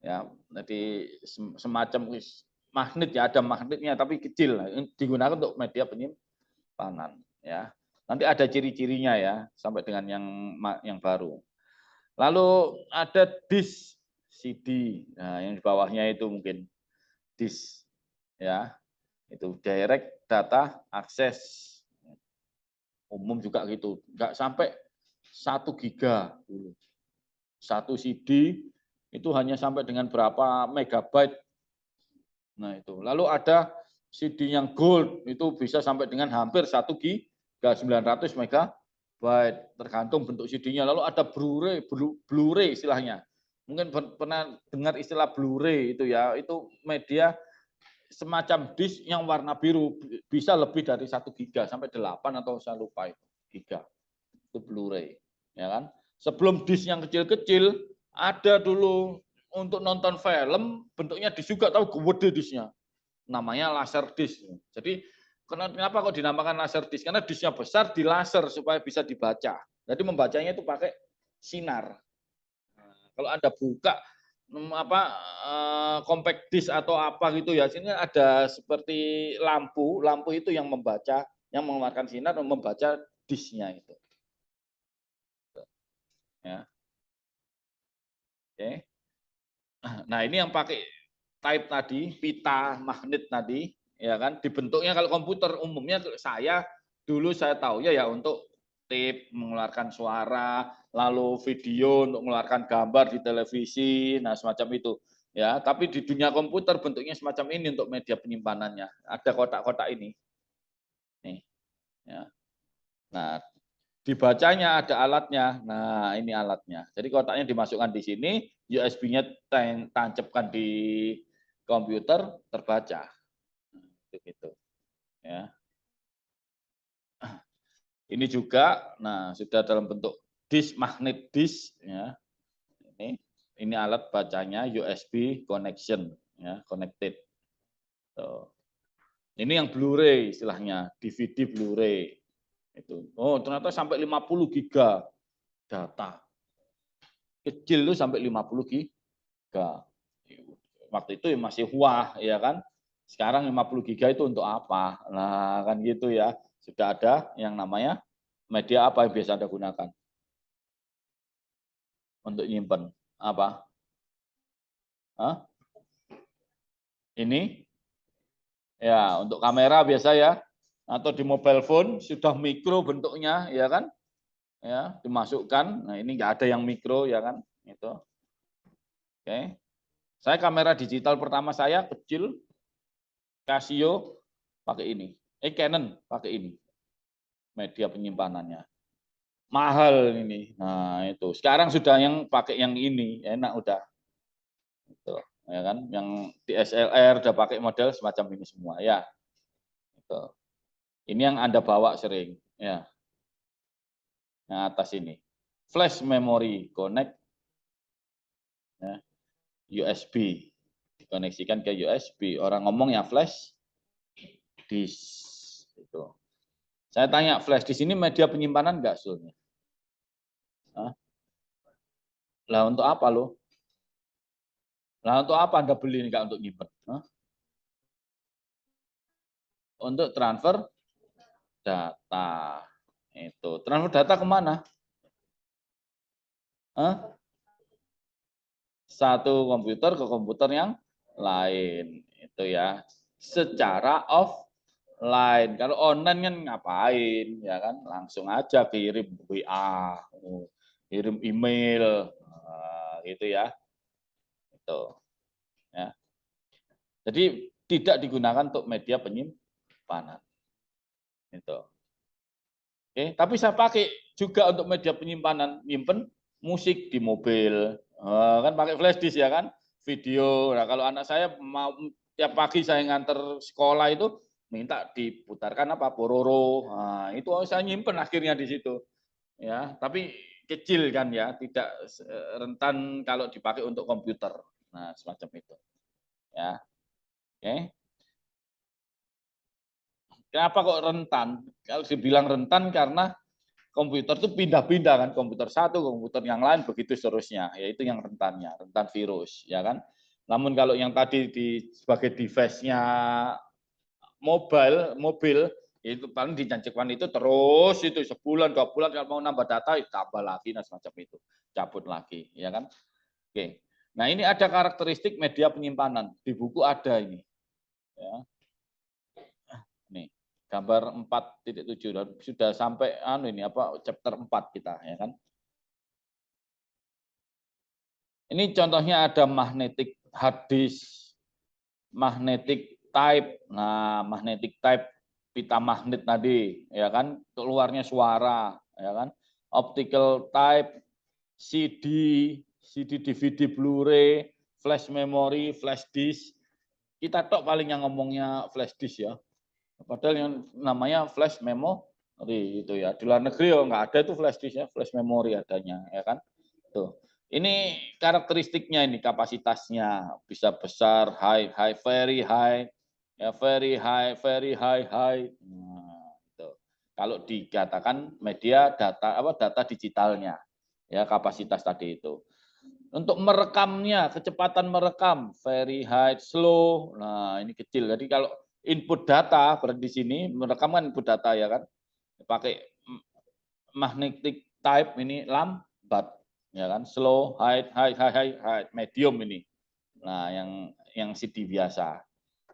Speaker 1: Ya, jadi semacam magnet ya, ada magnetnya tapi kecil, digunakan untuk media penyimpanan ya. Nanti ada ciri-cirinya ya sampai dengan yang baru. Lalu ada disk CD. Nah, yang di bawahnya itu mungkin disk ya. Itu direct data access. Umum juga gitu. Enggak sampai 1 giga dulu. 1 CD itu hanya sampai dengan berapa megabyte. Nah, itu. Lalu ada CD yang gold itu bisa sampai dengan hampir 1 giga 900 megabyte tergantung bentuk CD-nya. Lalu ada Blu-ray istilahnya. Mungkin pernah dengar istilah Blu-ray itu ya, itu media semacam disk yang warna biru, bisa lebih dari 1 giga sampai 8 atau saya lupa itu giga. Itu Blu-ray, ya kan? Sebelum disk yang kecil-kecil ada dulu untuk nonton film bentuknya disk juga, tahu gede disknya. Namanya laser disk. Jadi kenapa kok dinamakan laser disk? Karena disknya besar di laser supaya bisa dibaca. Jadi membacanya itu pakai sinar. Kalau Anda buka compact disk atau apa gitu ya, sini ada seperti lampu, lampu itu yang membaca, yang mengeluarkan sinar dan membaca disknya itu. Ya. Oke. Nah, ini yang pakai type tadi, pita magnet tadi, ya kan? Dibentuknya kalau komputer umumnya saya dulu saya tahu ya untuk tape mengeluarkan suara, lalu video untuk mengeluarkan gambar di televisi, nah semacam itu. Ya, tapi di dunia komputer bentuknya semacam ini untuk media penyimpanannya. Ada kotak-kotak ini. Nih, ya. Nah, dibacanya ada alatnya. Nah, ini alatnya. Jadi kotaknya dimasukkan di sini, USB-nya tancapkan di komputer, terbaca. Gitu. Ya. Ini juga, nah sudah dalam bentuk disk, magnet disk. Ya. Ini alat bacanya USB connection, ya, connected. Tuh. Ini yang Blu-ray istilahnya, DVD Blu-ray. Itu. Oh, ternyata sampai 50 giga data. Kecil itu sampai 50 giga. Waktu itu masih wah, ya kan? Sekarang 50 giga itu untuk apa? Nah, kan gitu ya. Sudah ada yang namanya media apa yang biasa Anda gunakan untuk nyimpen? Apa? Hah? Ini? Ya, untuk kamera biasa ya. Atau di mobile phone sudah mikro bentuknya, ya kan? Ya, dimasukkan. Nah, ini nggak ada yang mikro, ya kan? Itu. Oke. Saya kamera digital pertama saya kecil, Casio pakai ini. Canon pakai ini. Media penyimpanannya. Mahal ini. Nah, itu. Sekarang sudah yang pakai yang ini, enak udah. Itu, ya kan? Yang DSLR udah pakai model semacam ini semua, ya. Itu. Ini yang Anda bawa sering, ya. Yang atas ini. Flash memory connect, ya. USB. Dikoneksikan ke USB. Orang ngomong ya flash disk. Itu. Saya tanya, flash disk ini media penyimpanan enggak sebetulnya? Lah untuk apa lo? Lah untuk apa Anda beli enggak untuk nyimpen? Untuk transfer data. Itu. Transfer data kemana? Satu komputer ke komputer yang lain. Itu ya. Secara offline. Kalau online kan ngapain? Ya kan langsung aja kirim WA, kirim email, gitu ya. Itu. Ya. Jadi tidak digunakan untuk media penyimpanan. Itu. Oke, tapi saya pakai juga untuk media penyimpanan, nyimpen musik di mobil, kan pakai flash disk ya kan, video. Nah kalau anak saya mau tiap pagi saya nganter sekolah itu minta diputarkan apa Pororo, nah, itu saya nyimpen akhirnya di situ, ya. Tapi kecil kan ya, tidak rentan kalau dipakai untuk komputer, nah semacam itu, ya. Oke. Kenapa kok rentan? Kalau dibilang rentan karena komputer itu pindah-pindah kan, komputer satu, komputer yang lain, begitu seterusnya. Yaitu yang rentannya, rentan virus, ya kan. Namun kalau yang tadi sebagai device-nya mobil, itu paling dijanjikan itu terus itu sebulan, 2 bulan, kalau mau nambah data, tambah lagi, nah semacam itu. Cabut lagi, ya kan. Oke. Nah ini ada karakteristik media penyimpanan. Di buku ada ini. Ya. Nih, gambar 4.7 sudah sampai ini apa chapter 4 kita ya kan. Ini contohnya ada magnetic hard disk, magnetic type. Nah, magnetic type pita magnet tadi ya kan, keluarnya suara ya kan. Optical type CD, CD DVD Blu-ray, flash memory, flash disk. Kita tok paling yang ngomongnya flash disk ya. Padahal yang namanya flash memory itu ya. Di luar negeri oh nggak ada itu flash disk ya, flash memory adanya ya kan. Tuh. Ini karakteristiknya ini kapasitasnya bisa besar, high, very high, ya very high. Nah, itu. Kalau dikatakan media data digitalnya, ya kapasitas tadi itu. Untuk merekamnya, kecepatan merekam, very high, slow. Nah, ini kecil. Jadi kalau input data berarti di sini merekam kan input data ya kan. Pakai magnetic type ini lambat ya kan, slow, high, medium ini. Nah, yang CD biasa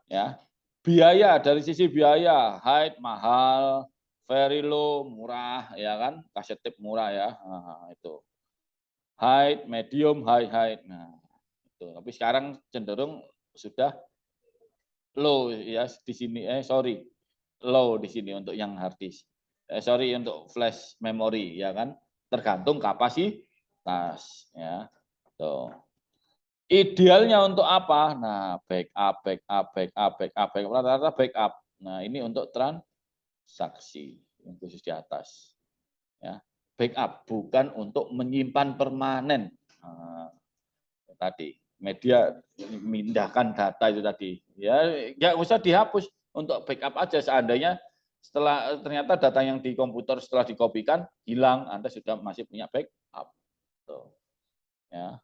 Speaker 1: ya. Biaya dari sisi biaya, high mahal, very low murah ya kan, kaset tape murah ya. Nah, itu. High, medium, high. Nah, itu. Tapi sekarang cenderung sudah low ya di sini low di sini untuk yang hard disk. Sorry untuk flash memory ya kan, tergantung kapasitas ya. Tuh. Idealnya untuk apa? Nah, backup, rata-rata backup. Nah, ini untuk transaksi yang khusus di atas. Ya, backup bukan untuk menyimpan permanen. Nah, tadi media memindahkan data itu tadi ya nggak usah dihapus, untuk backup aja. Seandainya setelah ternyata data yang di komputer setelah dikopikan hilang, Anda sudah masih punya backup. Tuh. Ya.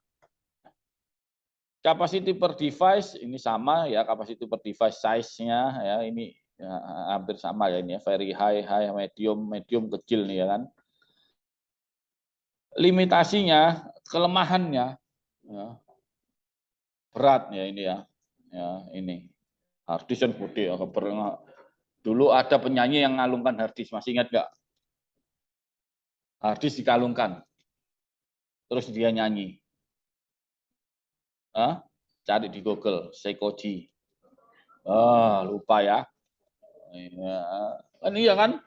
Speaker 1: Capacity per device ini sama ya, capacity per device size-nya ya ini ya, hampir sama ya ini ya, very high, medium kecil nih ya kan. Limitasinya, kelemahannya ya, berat ya ini ya. Ya, ini. Harddisk kan gede ya. Dulu ada penyanyi yang ngalungkan harddisk, masih ingat nggak? Harddisk dikalungkan, terus dia nyanyi. Hah? Cari di Google, Seikoji. Lupa ya. Iya. Kan iya kan?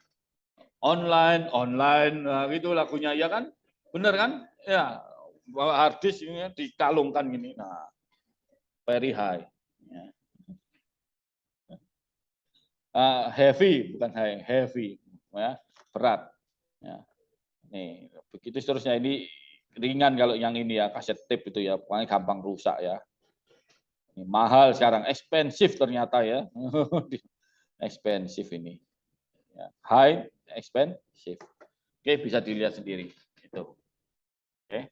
Speaker 1: Online, nah, gitu lagunya ya kan? Bener kan? Ya, bawa harddisk ini dikalungkan gini. Nah, very high. Ya. Heavy, bukan high, heavy. Ya, berat. Ya. Nih, begitu seterusnya. Ini ringan kalau yang ini ya, kaset tape itu ya, paling gampang rusak ya. Ini mahal sekarang, expensive ternyata ya. Expensive ini. Ya. High, expensive. Oke, bisa dilihat sendiri. Itu. Oke.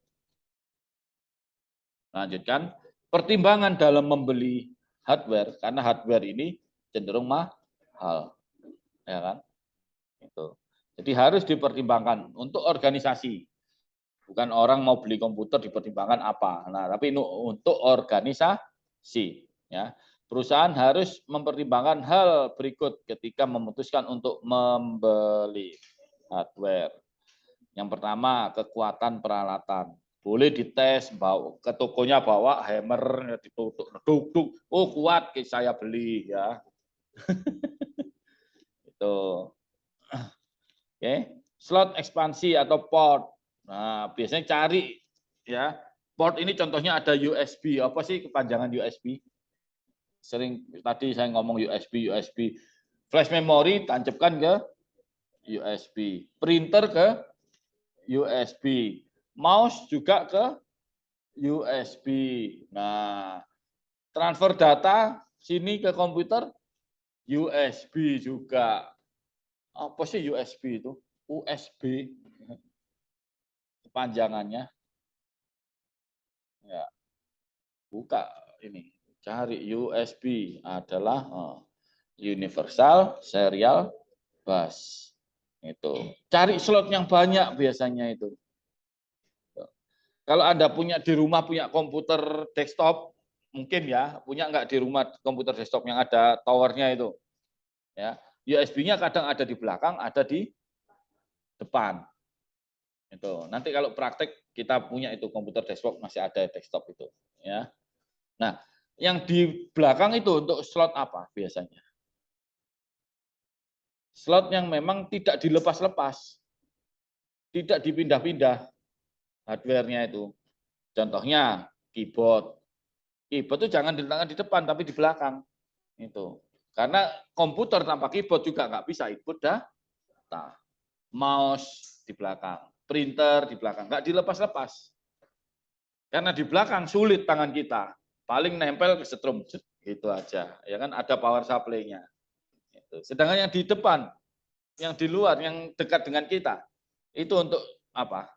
Speaker 1: Lanjutkan. Pertimbangan dalam membeli hardware, karena hardware ini cenderung mahal. Ya kan? Itu. Jadi harus dipertimbangkan untuk organisasi. Bukan orang mau beli komputer dipertimbangkan apa. Nah, tapi untuk organisasi, ya. Perusahaan harus mempertimbangkan hal berikut ketika memutuskan untuk membeli hardware. Yang pertama, kekuatan peralatan. Boleh dites, bawa ke tokonya, bawa hammer, ditutup, duk, oh kuat, saya beli ya. Itu. Oke. slot ekspansi atau port. Nah, biasanya cari ya. Port ini contohnya ada USB. Apa sih kepanjangan USB? Sering tadi saya ngomong USB. Flash memory tancapkan ke USB. Printer ke USB. Mouse juga ke USB. Nah, transfer data sini ke komputer USB juga. Apa sih USB itu? USB kepanjangannya. Ya, buka ini. Cari USB adalah Universal Serial Bus. Itu. Cari slot yang banyak biasanya itu. Kalau Anda punya di rumah punya komputer desktop, mungkin ya, punya nggak di rumah komputer desktop yang ada towernya itu. Ya, USB-nya kadang ada di belakang, ada di depan. Itu. Nanti kalau praktek kita punya itu komputer desktop masih ada desktop itu, ya. Nah, yang di belakang itu untuk slot apa biasanya? Slot yang memang tidak dilepas-lepas, tidak dipindah-pindah hardware-nya itu. Contohnya keyboard. Keyboard itu jangan diletakkan di depan tapi di belakang. Itu. Karena komputer tanpa keyboard juga nggak bisa input data. Mouse di belakang, printer di belakang, nggak dilepas-lepas. Karena di belakang sulit tangan kita, paling nempel ke setrum, gitu aja. Ya kan ada power supply-nya. Sedangkan yang di depan, yang di luar, yang dekat dengan kita, itu untuk apa?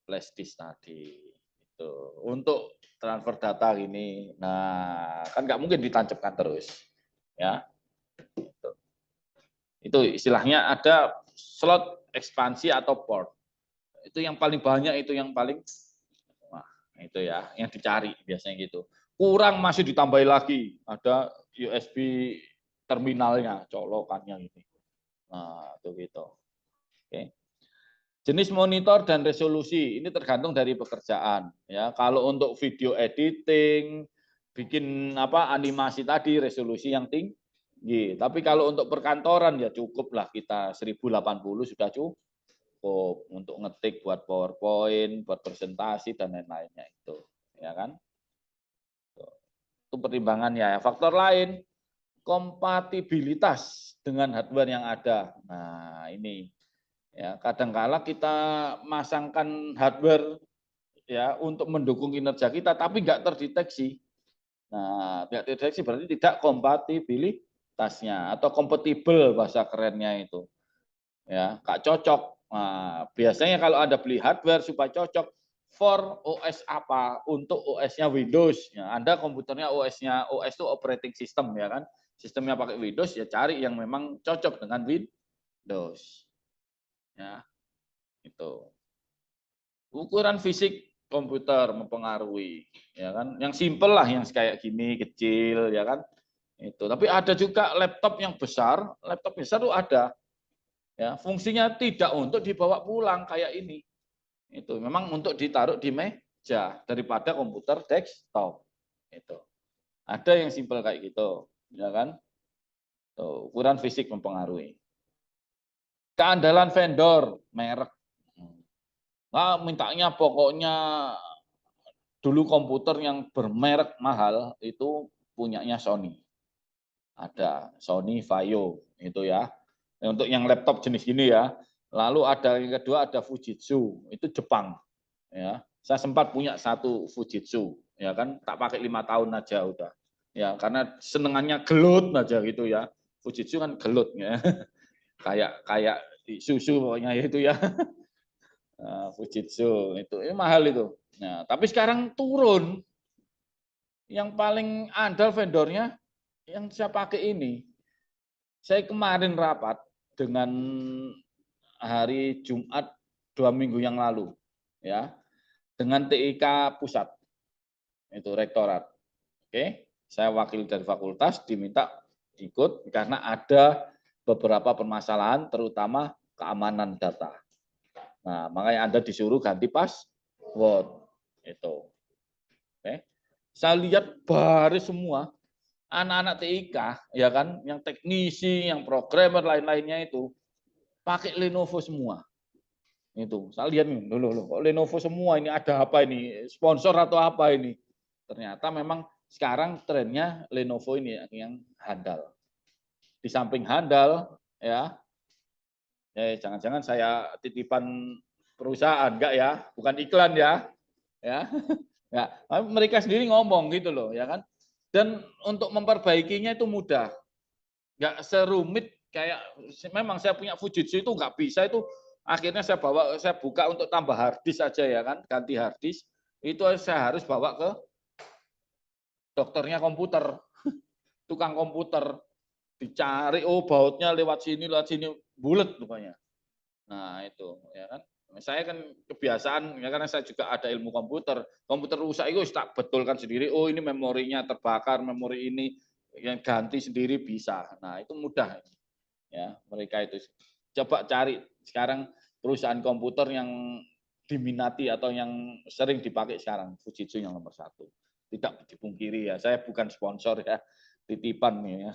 Speaker 1: Flash disk tadi. Itu untuk transfer data ini. Nah, kan nggak mungkin ditancapkan terus, ya. Itu istilahnya ada slot ekspansi atau port. Itu yang paling banyak, itu yang paling wah, itu ya, yang dicari biasanya gitu. Kurang masih ditambahi lagi, ada USB terminalnya, colokannya ini. Nah, itu gitu. Oke. Jenis monitor dan resolusi ini tergantung dari pekerjaan ya. Kalau untuk video editing, bikin apa animasi tadi resolusi yang tinggi. Tapi kalau untuk perkantoran ya cukuplah kita 1080 sudah cukup untuk ngetik buat PowerPoint, buat presentasi dan lain-lainnya itu, ya kan? Itu pertimbangannya. Faktor lain kompatibilitas dengan hardware yang ada. Nah, ini ya kadangkala kita masangkan hardware ya untuk mendukung kinerja kita tapi nggak terdeteksi. Nah, tidak terdeteksi berarti tidak kompatibilitasnya atau kompatibel bahasa kerennya itu. Ya, nggak cocok. Nah, biasanya kalau Anda beli hardware supaya cocok for OS apa, untuk OS-nya Windows. Ya, Anda komputernya OS-nya, OS itu operating system ya kan. Sistemnya pakai Windows ya cari yang memang cocok dengan Windows. Ya, itu. Ukuran fisik komputer mempengaruhi, ya kan. Yang simpel lah, yang kayak gini kecil, ya kan. Itu. Tapi ada juga laptop yang besar, laptop besar itu ada. Ya, fungsinya tidak untuk dibawa pulang kayak ini. Itu memang untuk ditaruh di meja daripada komputer desktop. Itu. Ada yang simpel kayak gitu, ya kan. Tuh, ukuran fisik mempengaruhi. Keandalan vendor, merek. Nah, mintanya pokoknya dulu komputer yang bermerek mahal itu punyanya Sony. Ada Sony Vaio itu ya. Untuk yang laptop jenis ini ya. Lalu ada yang kedua ada Fujitsu, itu Jepang. Ya, saya sempat punya satu Fujitsu, ya kan, tak pakai 5 tahun aja udah. Ya, karena senengannya gelut aja gitu ya. Fujitsu kan gelut ya. kayak susu pokoknya itu ya. Fujitsu itu mahal itu. Nah, tapi sekarang turun. Yang paling andal vendornya yang saya pakai ini. Saya kemarin rapat dengan hari Jumat 2 minggu yang lalu, ya, dengan TIK pusat, itu rektorat. Oke, saya wakil dari fakultas diminta ikut karena ada beberapa permasalahan, terutama keamanan data. Nah, makanya Anda disuruh ganti password itu. Oke. Saya lihat baris semua anak-anak TIK ya kan, yang teknisi, yang programmer lain-lainnya itu pakai Lenovo semua. Itu, saya lihat nih, loh, kok Lenovo semua ini, ada apa ini? Sponsor atau apa ini? Ternyata memang sekarang trennya Lenovo ini yang handal. Di samping handal, ya, jangan-jangan saya titipan perusahaan, enggak ya? Bukan iklan ya, ya. Ya, mereka sendiri ngomong gitu loh, ya kan? Dan untuk memperbaikinya itu mudah, nggak serumit kayak memang saya punya Fujitsu itu nggak bisa itu. Akhirnya saya buka untuk tambah harddisk aja ya kan, ganti harddisk itu saya harus bawa ke dokternya komputer, tukang komputer, dicari bautnya lewat sini bulet rupanya. Nah itu ya kan. Saya kan kebiasaan ya karena saya juga ada ilmu komputer. Komputer rusak itu tak betulkan sendiri. Oh ini memorinya terbakar, memori ini yang ganti sendiri bisa. Nah itu mudah ya mereka itu. Coba cari sekarang perusahaan komputer yang diminati atau yang sering dipakai sekarang Fujitsu yang nomor 1. Tidak dipungkiri ya, saya bukan sponsor ya, titipan nih ya.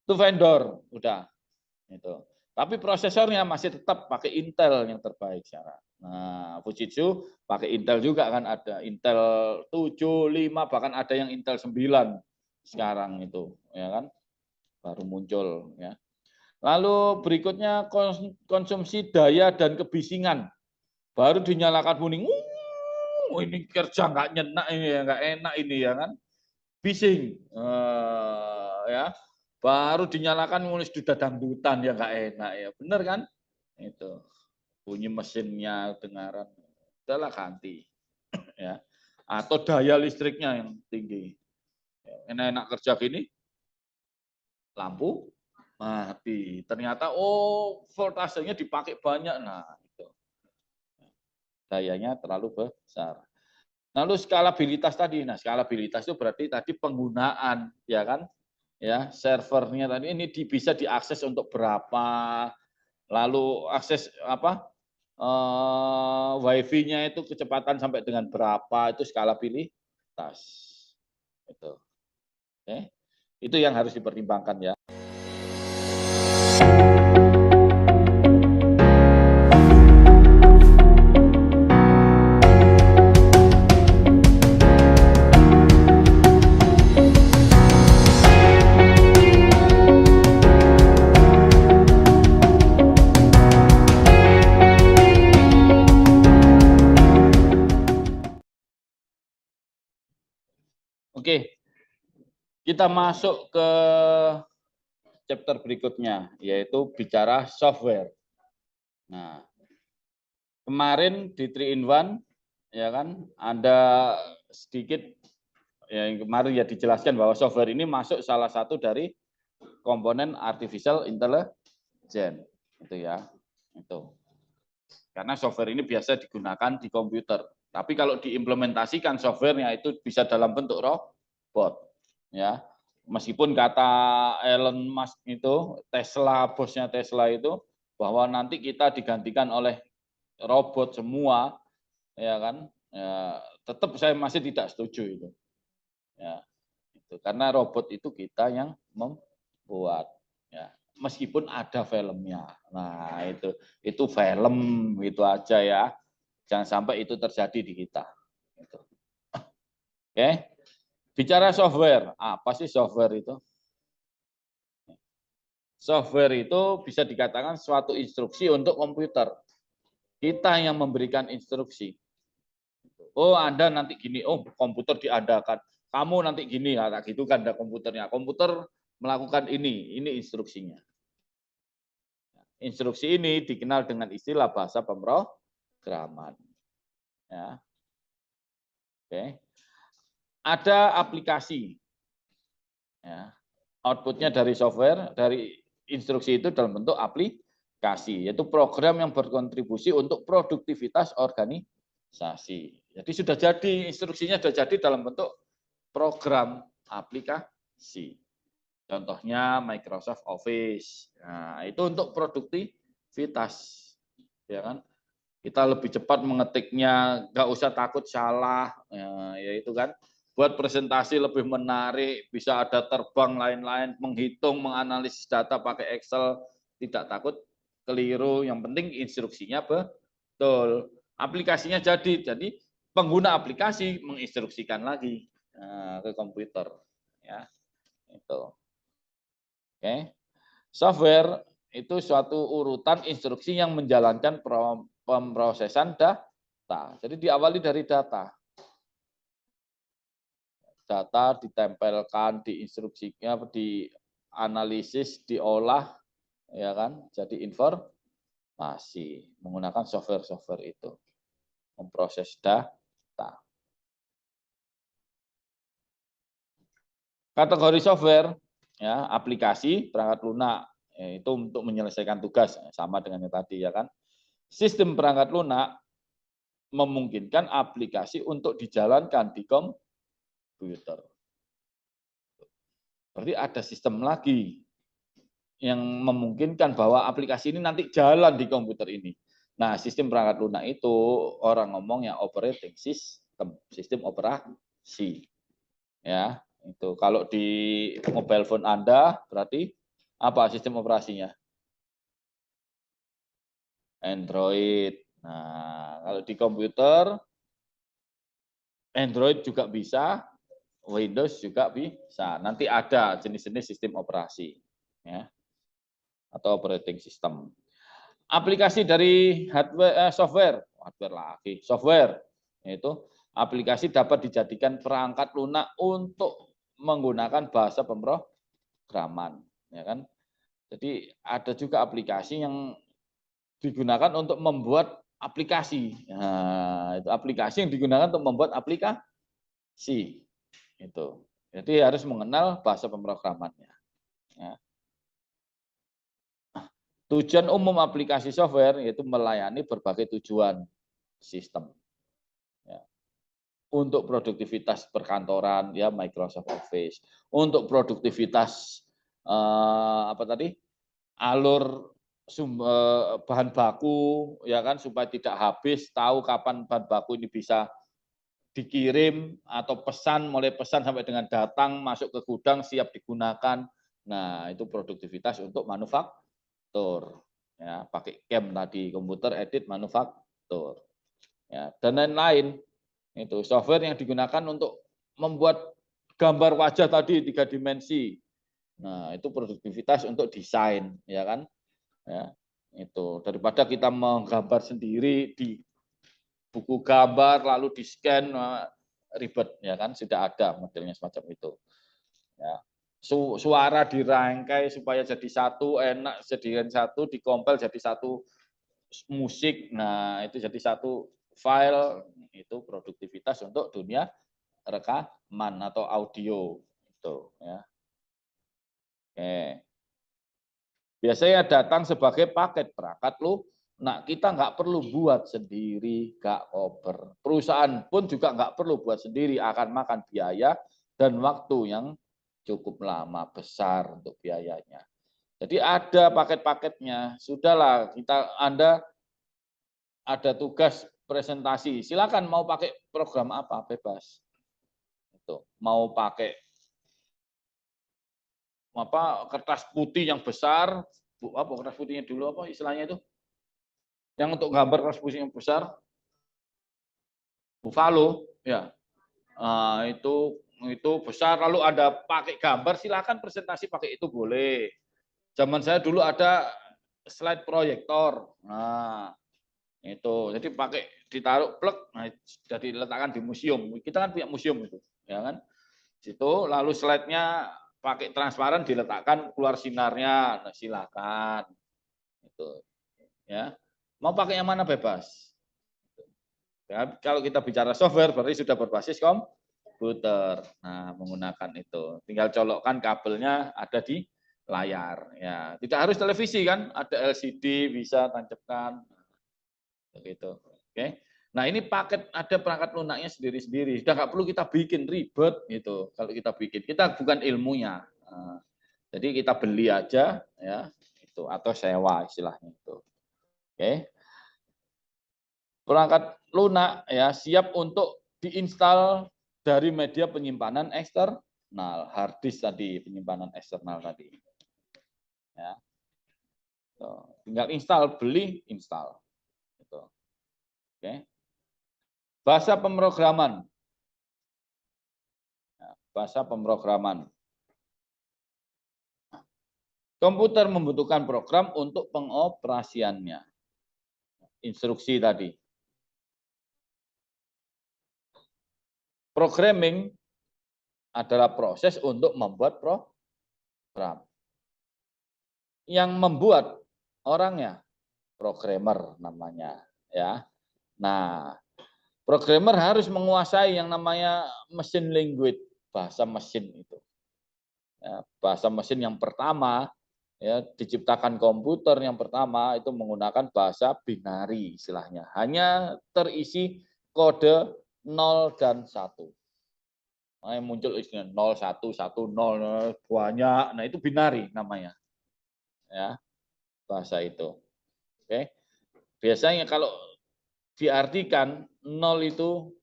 Speaker 1: Itu vendor, udah itu. Tapi prosesornya masih tetap pakai Intel yang terbaik sekarang. Nah, Fujitsu pakai Intel juga kan, ada Intel 7, 5, bahkan ada yang Intel 9 sekarang itu, ya kan? Baru muncul ya. Lalu berikutnya konsumsi daya dan kebisingan. Baru dinyalakan kuning. Ini kerja nggak nyenak ini ya, nggak enak ini ya kan? Bising. Ya baru dinyalakan mulai sudah dangdutan ya nggak enak ya, bener kan? Itu bunyi mesinnya dengaran, udahlah ganti ya. Atau daya listriknya yang tinggi, enak-enak kerja gini, lampu mati. Ternyata voltasenya dipakai banyak, nah itu dayanya terlalu besar. Lalu skalabilitas tadi, nah skalabilitas itu berarti tadi penggunaan, ya kan? Ya, servernya tadi ini bisa diakses untuk berapa, lalu akses apa wifi-nya itu kecepatan sampai dengan berapa, itu skalabilitas. Itu. Oke. Itu yang harus dipertimbangkan ya. Oke, kita masuk ke chapter berikutnya, yaitu bicara software. Nah, kemarin di 3-in-1, ya kan, ada sedikit, ya yang kemarin ya dijelaskan bahwa software ini masuk salah satu dari komponen artificial intelligence, itu ya, itu. Karena software ini biasa digunakan di komputer. Tapi kalau diimplementasikan softwarenya itu bisa dalam bentuk robot, ya. Meskipun kata Elon Musk itu, Tesla, bosnya Tesla itu, bahwa nanti kita digantikan oleh robot semua, ya kan? Ya, tetap saya masih tidak setuju itu. Ya, itu karena robot itu kita yang membuat, ya. Meskipun ada filmnya. Nah, itu film gitu aja ya. Jangan sampai itu terjadi di kita. Gitu. Oke. Bicara software, apa sih software itu? Software itu bisa dikatakan suatu instruksi untuk komputer. Kita yang memberikan instruksi. Oh, Anda nanti gini, komputer diadakan. Kamu nanti gini, ya, gitu kan ada komputernya. Komputer melakukan ini instruksinya. Instruksi ini dikenal dengan istilah bahasa pemrograman. Ya. Oke. Ada aplikasi. Ya. Outputnya dari software, dari instruksi itu dalam bentuk aplikasi, yaitu program yang berkontribusi untuk produktivitas organisasi. Jadi sudah jadi, instruksinya sudah jadi dalam bentuk program aplikasi. Contohnya Microsoft Office. Nah, itu untuk produktivitas, ya kan? Kita lebih cepat mengetiknya, nggak usah takut salah, ya itu kan. Buat presentasi lebih menarik, bisa ada terbang lain-lain, menghitung, menganalisis data pakai Excel, tidak takut keliru, yang penting instruksinya betul. Aplikasinya jadi pengguna aplikasi menginstruksikan lagi ke komputer, ya. Itu. Oke. Software itu suatu urutan instruksi yang menjalankan pemrosesan data. Jadi diawali dari data. Data ditempelkan, diinstruksinya, dianalisis, diolah, ya kan? Jadi informasi menggunakan software itu memproses data. Kategori software, ya, aplikasi, perangkat lunak, itu untuk menyelesaikan tugas sama dengan yang tadi, ya kan? Sistem perangkat lunak memungkinkan aplikasi untuk dijalankan di komputer. Berarti ada sistem lagi yang memungkinkan bahwa aplikasi ini nanti jalan di komputer ini. Nah, sistem perangkat lunak itu orang ngomong ya operating system, sistem operasi. Ya, itu kalau di mobile phone Anda berarti apa sistem operasinya? Android. Nah, kalau di komputer Android juga bisa, Windows juga bisa. Nanti ada jenis-jenis sistem operasi, ya, atau operating system. Aplikasi dari software, yaitu aplikasi dapat dijadikan perangkat lunak untuk menggunakan bahasa pemrograman, ya kan? Jadi ada juga aplikasi yang digunakan untuk membuat aplikasi. Nah, itu aplikasi yang digunakan untuk membuat aplikasi. Itu. Jadi harus mengenal bahasa pemrogramannya. Ya. Tujuan umum aplikasi software yaitu melayani berbagai tujuan sistem. Ya. Untuk produktivitas perkantoran, ya Microsoft Office. Untuk produktivitas apa tadi? Alur bahan baku, ya kan, supaya tidak habis, tahu kapan bahan baku ini bisa dikirim atau pesan, mulai pesan sampai dengan datang masuk ke gudang siap digunakan. Nah, itu produktivitas untuk manufaktur. Ya, pakai CAM tadi, komputer edit manufaktur. Ya, dan lain-lain. Itu software yang digunakan untuk membuat gambar wajah tadi 3 dimensi. Nah, itu produktivitas untuk desain, ya kan? Ya, itu daripada kita menggambar sendiri di buku gambar lalu di scan, ribet, ya kan, sudah ada modelnya semacam itu, ya. Suara dirangkai supaya jadi satu, enak jadikan satu, dikompil jadi satu musik, nah itu jadi satu file. Itu produktivitas untuk dunia rekaman atau audio itu, ya. Oke. Biasanya datang sebagai paket perangkat lu. Nah, kita nggak perlu buat sendiri, nggak koper. Perusahaan pun juga nggak perlu buat sendiri, akan makan biaya dan waktu yang cukup lama, besar untuk biayanya. Jadi ada paket-paketnya. Sudahlah, Anda ada tugas presentasi. Silakan mau pakai program apa, bebas. Itu. Mau pakai kertas putih yang besar, kertas putihnya dulu apa istilahnya itu? Yang untuk gambar kertas putih yang besar, Buffalo, ya. Itu besar, lalu ada pakai gambar, silakan presentasi pakai itu boleh. Zaman saya dulu ada slide proyektor. Nah, itu jadi pakai ditaruh plek, nah, jadi diletakkan di museum. Kita kan punya museum itu, ya kan? Situ lalu slide-nya pakai transparan diletakkan keluar sinarnya, nah, silakan. Itu, ya. Mau pakai yang mana bebas. Ya, kalau kita bicara software berarti sudah berbasis komputer. Nah, menggunakan itu. Tinggal colokkan kabelnya ada di layar. Ya, tidak harus televisi kan? Ada LCD bisa tancapkan. Begitu. Oke. Nah, ini paket ada perangkat lunaknya sendiri-sendiri. Sudah nggak perlu kita bikin ribet gitu. Kalau kita bikin, kita bukan ilmunya. Nah, jadi kita beli aja ya itu atau sewa istilahnya itu. Oke. Perangkat lunak ya siap untuk diinstal dari media penyimpanan eksternal, hard disk tadi, penyimpanan eksternal tadi. Ya. Tinggal install, beli, install. Gitu. Oke. Bahasa pemrograman. Bahasa pemrograman. Komputer membutuhkan program untuk pengoperasiannya. Instruksi tadi. Programming adalah proses untuk membuat program. Yang membuat orangnya programmer namanya, ya. Nah, programmer harus menguasai yang namanya mesin language, bahasa mesin itu. Ya, bahasa mesin yang pertama, ya, diciptakan komputer yang pertama itu menggunakan bahasa binari istilahnya. Hanya terisi kode 0 dan 1. Nah, yang muncul istilah 0, 1, 1, 0, banyak. Nah, itu binari namanya. Ya, bahasa itu. Oke. Biasanya kalau diartikan 0 itu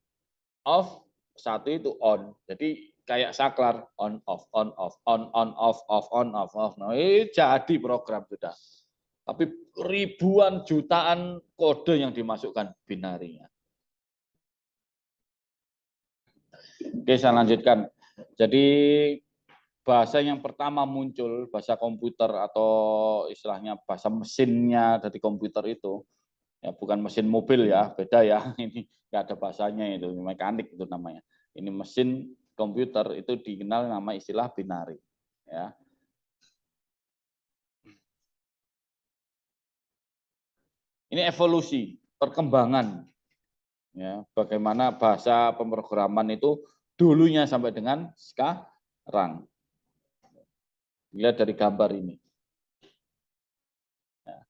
Speaker 1: off, 1 itu on. Jadi kayak saklar on off off. Nah, ini jadi program sudah. Tapi ribuan jutaan kode yang dimasukkan binarinya. Oke, saya lanjutkan. Jadi bahasa yang pertama muncul, bahasa komputer atau istilahnya bahasa mesinnya dari komputer itu, ya bukan mesin mobil ya, beda ya. Ini nggak ada bahasanya itu, mekanik itu namanya. Ini mesin komputer itu dikenal nama istilah binari. Ya. Ini evolusi, perkembangan. Ya, bagaimana bahasa pemrograman itu dulunya sampai dengan sekarang. Lihat dari gambar ini. Ya.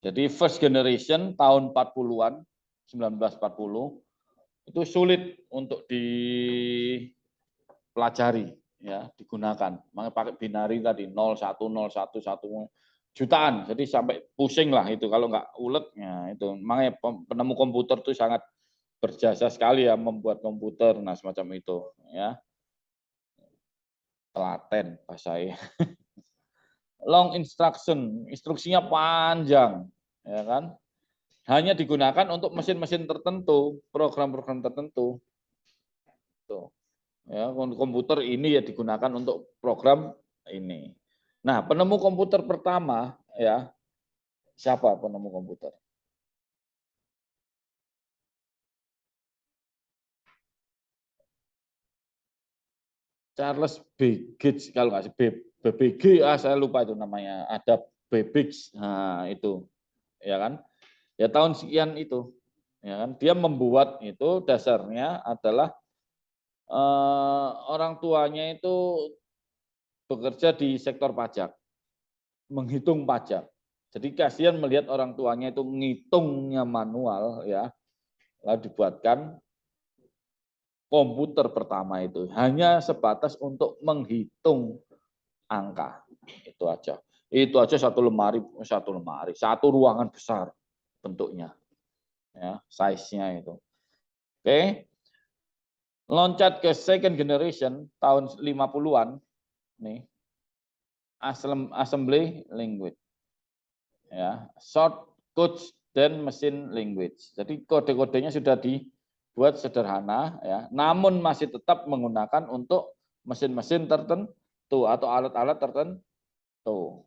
Speaker 1: Jadi first generation tahun 40-an, 1940, itu sulit untuk dipelajari, ya, digunakan. Makanya pakai binari tadi 01, 01, 1 jutaan. Jadi sampai pusing lah itu kalau nggak ulet, ya itu. Makanya penemu komputer itu sangat berjasa sekali ya membuat komputer, nah semacam itu, ya. Telaten bahasanya. Long instruction, instruksinya panjang, ya kan? Hanya digunakan untuk mesin-mesin tertentu, program-program tertentu. Tuh. Ya, komputer ini ya digunakan untuk program ini. Nah, penemu komputer pertama ya, siapa penemu komputer? Charles Babbage, kalau nggak sih BBG, saya lupa itu namanya. Ada Babbage, nah itu, ya kan? Ya tahun sekian itu, ya kan? Dia membuat itu dasarnya adalah orang tuanya itu bekerja di sektor pajak, menghitung pajak. Jadi kasihan melihat orang tuanya itu ngitungnya manual, ya, lalu dibuatkan komputer pertama itu hanya sebatas untuk menghitung angka, itu aja. Itu aja satu lemari, satu ruangan besar bentuknya, ya, size-nya itu. Oke, loncat ke second generation tahun 50-an nih, assembly language, ya, short code dan machine language. Jadi kode-kodenya sudah dibuat sederhana, ya, namun masih tetap menggunakan untuk mesin-mesin tertentu atau alat-alat tertentu,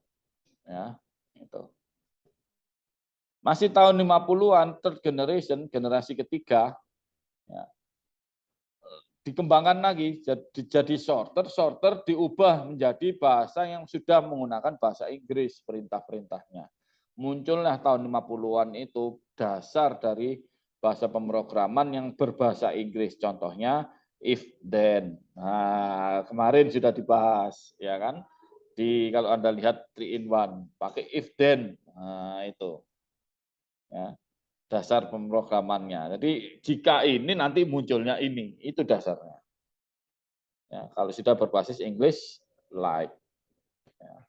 Speaker 1: ya, itu. Masih tahun 50-an, third generation, generasi ketiga, ya, dikembangkan lagi jadi sorter diubah menjadi bahasa yang sudah menggunakan bahasa Inggris perintah-perintahnya. Muncullah tahun 50-an itu dasar dari bahasa pemrograman yang berbahasa Inggris. Contohnya if then. Nah, kemarin sudah dibahas, ya kan? Kalau Anda lihat 3 in 1, pakai if then. Nah, itu. Ya, dasar pemrogramannya. Jadi jika ini nanti munculnya ini, itu dasarnya. Ya, kalau sudah berbasis English, like. Ya.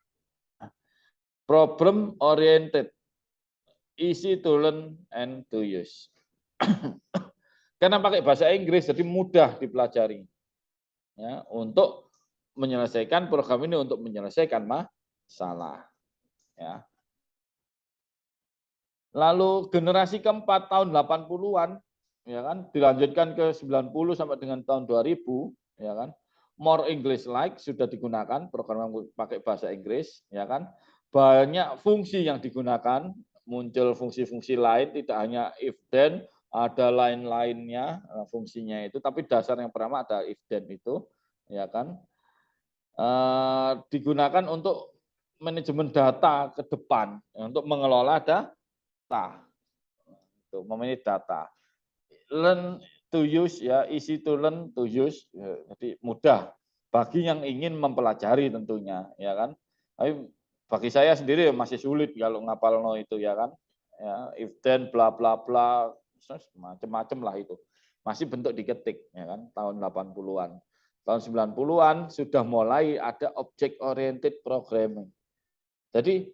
Speaker 1: Problem oriented, easy to learn and to use. Karena pakai bahasa Inggris, jadi mudah dipelajari. Ya, untuk menyelesaikan program ini untuk menyelesaikan masalah. Ya. Lalu generasi keempat tahun 80-an, ya kan, dilanjutkan ke 90 sampai dengan tahun 2000, ya kan. More English like sudah digunakan, program yang pakai bahasa Inggris, ya kan. Banyak fungsi yang digunakan, muncul fungsi-fungsi lain, tidak hanya if then, ada lain-lainnya fungsinya itu, tapi dasar yang pertama ada if then itu, ya kan. Digunakan untuk manajemen data ke depan, untuk mengelola data. Itu memanage data. Learn to use ya, easy to learn to use. Ya, jadi mudah bagi yang ingin mempelajari tentunya, ya kan. Tapi bagi saya sendiri masih sulit kalau ngapal no itu ya kan. Ya, if then bla bla bla macam-macam lah itu. Masih bentuk diketik ya kan tahun 80-an. Tahun 90-an sudah mulai ada object oriented programming. Jadi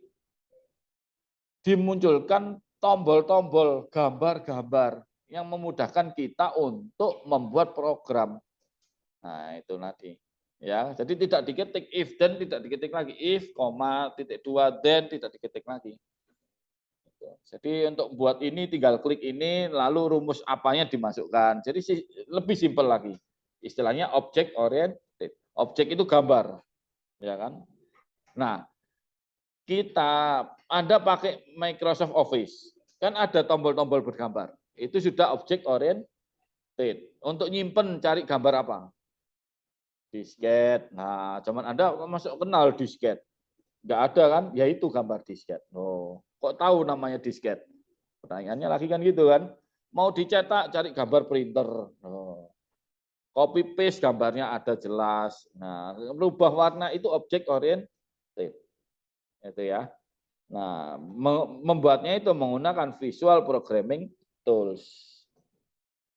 Speaker 1: dimunculkan tombol-tombol, gambar-gambar yang memudahkan kita untuk membuat program. Nah, itu nanti. Ya, jadi tidak diketik if then tidak diketik lagi if, titik dua then tidak diketik lagi. Jadi untuk buat ini tinggal klik ini lalu rumus apanya dimasukkan. Jadi lebih simpel lagi. Istilahnya object oriented. Objek itu gambar, ya kan? Nah, kita Anda pakai Microsoft Office, kan ada tombol-tombol bergambar. Itu sudah object oriented. Untuk nyimpen cari gambar apa? Disket. Nah, zaman Anda masuk kenal disket. Enggak ada kan? Ya itu gambar disket. Oh, kok tahu namanya disket? Pertanyaannya lagi kan gitu kan. Mau dicetak cari gambar printer. Oh. Copy paste gambarnya ada jelas. Nah, merubah warna itu object oriented. Itu ya. Nah, membuatnya itu menggunakan Visual Programming Tools.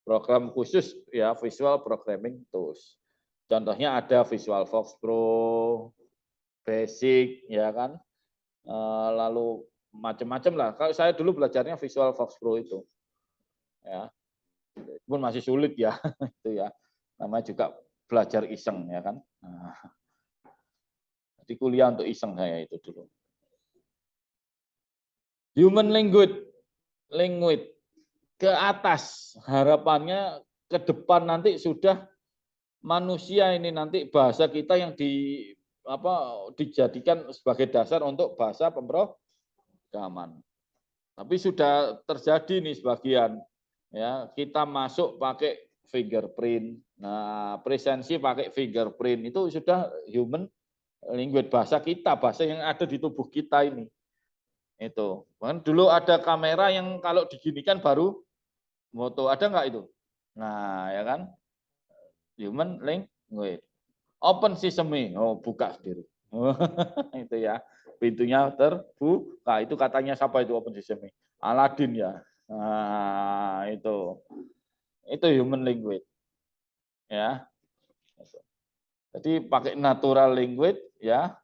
Speaker 1: Program khusus ya, Visual Programming Tools. Contohnya ada Visual Fox Pro, Basic, ya kan. Lalu macam-macam lah. Kalau saya dulu belajarnya Visual Fox Pro itu. Ya. Pun masih sulit ya, itu ya. Namanya juga belajar iseng ya kan. Nah, di kuliah untuk iseng saya itu dulu. Human language ke atas, harapannya ke depan nanti sudah manusia ini nanti bahasa kita yang dijadikan sebagai dasar untuk bahasa pemrograman. Tapi sudah terjadi nih sebagian ya, kita masuk pakai fingerprint. Nah, presensi pakai fingerprint itu sudah human language, bahasa kita, bahasa yang ada di tubuh kita ini. Itu. Kan dulu ada kamera yang kalau diginikan baru moto, ada nggak itu? Nah, ya kan? Human language. Open sesame, oh buka sendiri. Itu ya, pintunya terbuka. Itu katanya siapa itu open sesame? Aladin ya. Nah, itu human language. Ya. Jadi pakai natural language ya.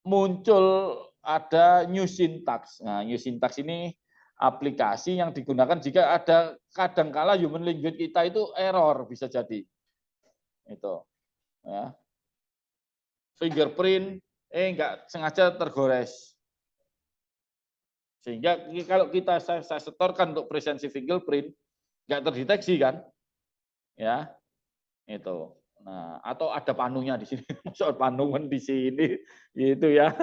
Speaker 1: Muncul ada new syntax. Nah, new syntax ini aplikasi yang digunakan jika ada kadangkala human language kita itu error bisa jadi. Itu ya. Fingerprint enggak sengaja tergores. Sehingga kalau saya setorkan untuk presensi fingerprint enggak terdeteksi kan? Ya. Itu. Nah, atau ada panunya di sini. Soal panuan di sini itu ya.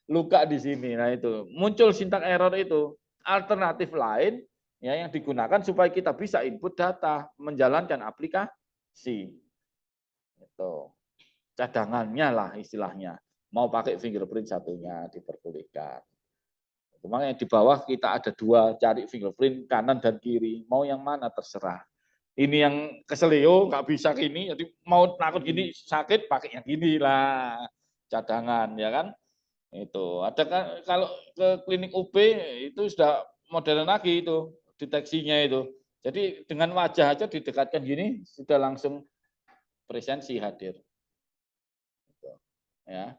Speaker 1: Luka di sini. Nah, itu. Muncul syntax error itu. Alternatif lain ya yang digunakan supaya kita bisa input data, menjalankan aplikasi. Itu. Cadangannya lah istilahnya. Mau pakai fingerprint satunya diperbolehkan. Makanya di bawah kita ada dua, cari fingerprint kanan dan kiri. Mau yang mana terserah. Ini yang keselio nggak bisa gini, jadi mau takut gini sakit pakai yang gini lah, cadangan ya kan. Itu ada kan kalau ke klinik UB itu sudah modern lagi itu deteksinya itu. Jadi dengan wajah aja didekatkan gini sudah langsung presensi hadir. Ya.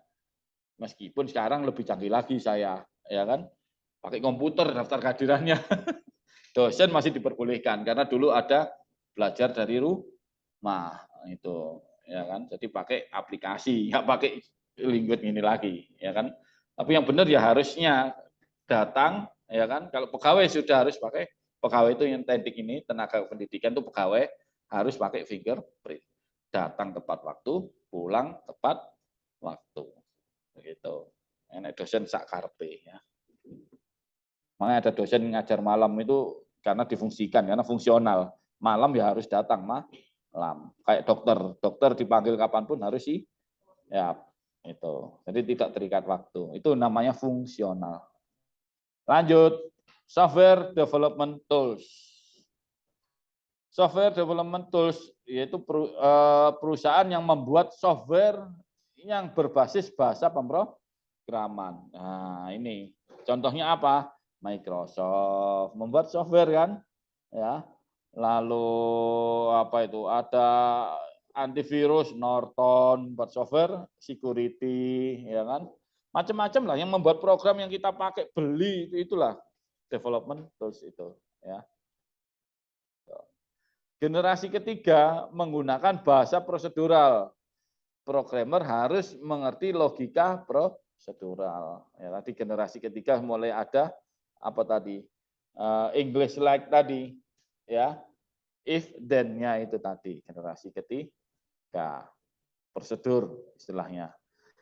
Speaker 1: Meskipun sekarang lebih canggih lagi saya, ya kan, pakai komputer daftar kehadirannya. Dosen masih diperbolehkan karena dulu ada belajar dari rumah itu, ya kan. Jadi pakai aplikasi, nggak pakai language ini lagi, ya kan. Tapi yang benar ya harusnya datang, ya kan? Kalau pegawai sudah harus pakai, pegawai itu yang teknik ini, tenaga pendidikan itu pegawai harus pakai fingerprint. Datang tepat waktu, pulang tepat waktu. Begitu. Enak dosen sak karpe ya. Makanya ada dosen ngajar malam itu karena difungsikan, karena fungsional. Malam ya harus datang malam. Kayak dokter dipanggil kapanpun harus sih. Ya, itu. Jadi tidak terikat waktu. Itu namanya fungsional. Lanjut, software development tools. Software development tools yaitu perusahaan yang membuat software yang berbasis bahasa pemrograman. Nah, ini contohnya apa? Microsoft membuat software kan, ya. Lalu apa itu? Ada antivirus Norton buat software security, ya kan? Macam-macam lah yang membuat program yang kita pakai beli itulah development tools itu, ya. Generasi ketiga menggunakan bahasa prosedural. Programmer harus mengerti logika prosedural. Ya, tadi generasi ketiga mulai ada apa tadi? English like tadi, ya. If then-nya itu tadi generasi ketiga. Prosedur istilahnya.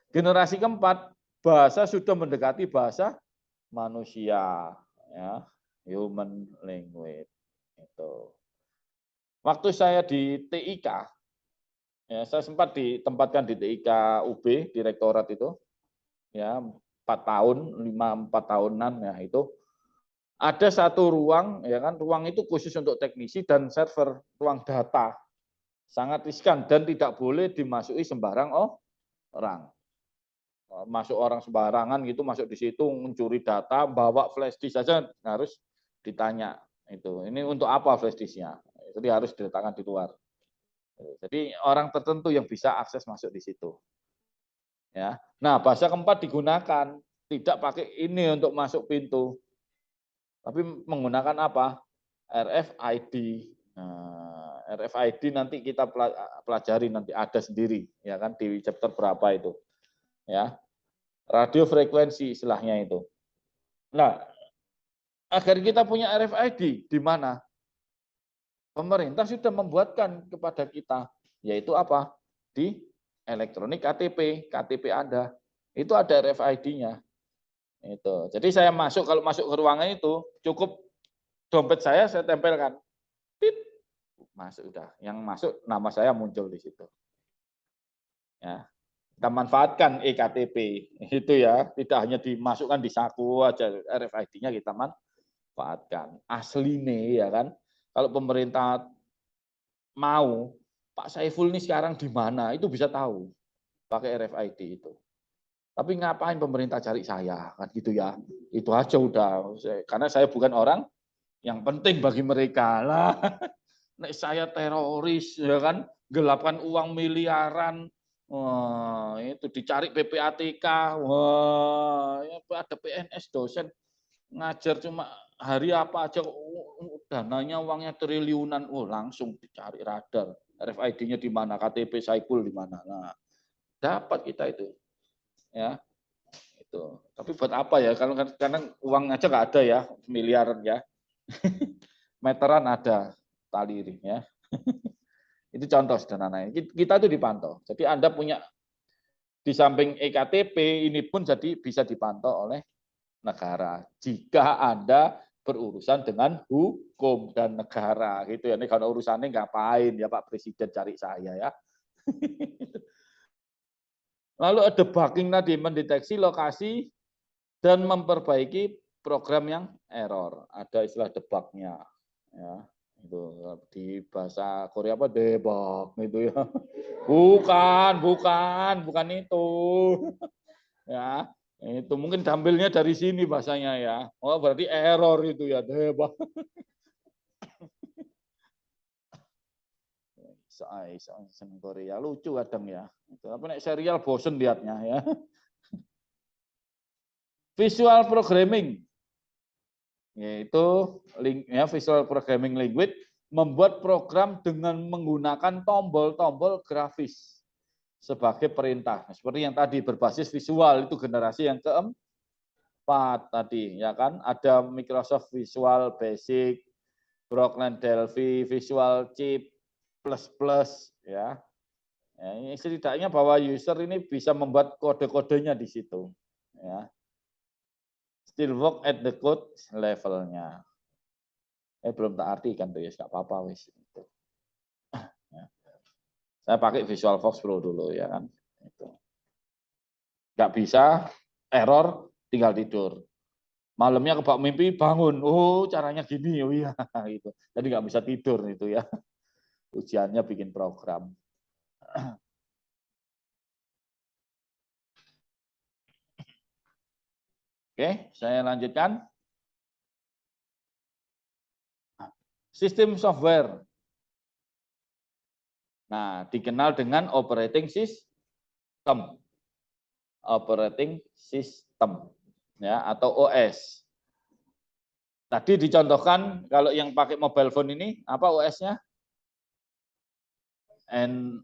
Speaker 1: Generasi keempat bahasa sudah mendekati bahasa manusia, ya. Human language itu. Waktu saya di TIK, ya, saya sempat ditempatkan di TIK UB, direktorat itu, ya 4 tahun, 4 tahunan, ya itu ada satu ruang, ya kan, ruang itu khusus untuk teknisi dan server, ruang data, sangat riskan dan tidak boleh dimasuki sembarang orang. Masuk orang sembarangan gitu, masuk di situ mencuri data, bawa flash disk saja harus ditanya itu. Ini untuk apa flash disknya? Jadi harus diletakkan di luar. Jadi orang tertentu yang bisa akses masuk di situ. Ya. Nah, bahasa keempat digunakan, tidak pakai ini untuk masuk pintu. Tapi menggunakan apa? RFID. Nah, RFID nanti kita pelajari, nanti ada sendiri ya kan di chapter berapa itu. Ya. Radio frekuensi istilahnya itu. Nah, agar kita punya RFID di mana? Pemerintah sudah membuatkan kepada kita, yaitu apa? Di elektronik KTP Anda. Itu ada RFID-nya. Itu. Jadi saya kalau masuk ke ruangan itu, cukup dompet saya tempelkan. Pip, masuk udah. Yang masuk nama saya muncul di situ. Ya. Kita manfaatkan eKTP itu ya, tidak hanya dimasukkan di saku aja, RFID-nya kita manfaatkan. Asli nih ya kan. Kalau pemerintah mau, Pak Saiful ini sekarang di mana, itu bisa tahu pakai RFID itu. Tapi ngapain pemerintah cari saya, kan gitu ya. Itu aja udah, karena saya bukan orang yang penting bagi mereka lah. Nek saya teroris, ya kan, gelapkan uang miliaran, wah, itu dicari PPATK, wah, ya ada PNS dosen ngajar cuma hari apa aja dananya uangnya triliunan, langsung dicari radar. RFID-nya di mana, KTP Saiful di mana. Nah, dapat kita itu. Ya. Itu. Tapi buat apa ya? Kalau kadang uang aja nggak ada ya, miliaran ya. Meteran ada tali ya. Itu contoh sederhana. Kita itu dipantau. Jadi Anda punya di samping eKTP ini pun jadi bisa dipantau oleh negara jika Anda berurusan dengan hukum dan negara gitu ya. Ini kalau urusannya ngapain ya Pak Presiden cari saya ya. Lalu ada debugging tadi, mendeteksi lokasi dan memperbaiki program yang error. Ada istilah debugnya. Ya, itu di bahasa Korea apa debug itu ya. Bukan itu. Ya, itu mungkin tampilnya dari sini bahasanya ya. Oh, berarti error itu ya, debug. Seneng Korea lucu kadang ya. Tapi nek serial bosen liatnya ya. Visual programming yaitu visual programming language membuat program dengan menggunakan tombol-tombol grafis sebagai perintah. Seperti yang tadi berbasis visual itu generasi yang tadi, ya kan? Ada Microsoft Visual Basic, Brockland Delphi, Visual Chip, plus, ya. Ya, ini setidaknya bahwa user ini bisa membuat kode-kodenya di situ. Ya. Still work at the code levelnya. Belum tak artikan tuh ya, nggak apa-apa wis. Ya. Saya pakai Visual Fox Pro dulu ya kan. Nggak bisa, error, tinggal tidur. Malamnya kebak mimpi bangun, oh caranya gini, oh iya gitu. Jadi nggak bisa tidur itu ya. Ujiannya bikin program. Oke, saya lanjutkan. Sistem software. Nah, dikenal dengan operating system. Operating system ya atau OS. Tadi dicontohkan kalau yang pakai mobile phone ini apa OS-nya?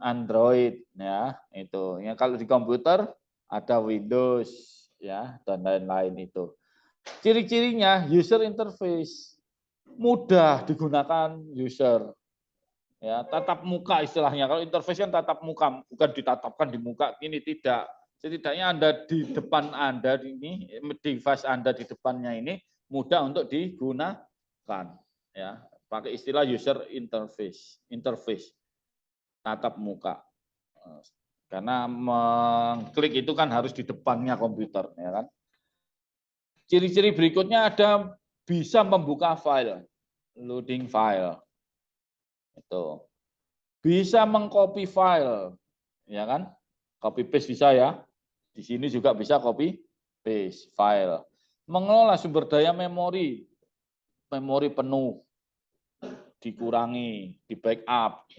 Speaker 1: Android ya, itu. Ya kalau di komputer ada Windows ya dan lain-lain itu. Ciri-cirinya user interface mudah digunakan user. Ya, tatap muka istilahnya. Kalau interface kan tatap muka, bukan ditatapkan di muka. Ini tidak. Setidaknya Anda di depan Anda ini, device Anda di depannya ini mudah untuk digunakan. Ya, pakai istilah user interface. Interface, tatap muka. Karena mengklik itu kan harus di depannya komputer, ya kan? Ciri-ciri berikutnya ada bisa membuka file, loading file. Itu. Bisa mengcopy file, ya kan? Copy paste bisa ya. Di sini juga bisa copy paste file. Mengelola sumber daya memori, memori penuh, dikurangi, di backup.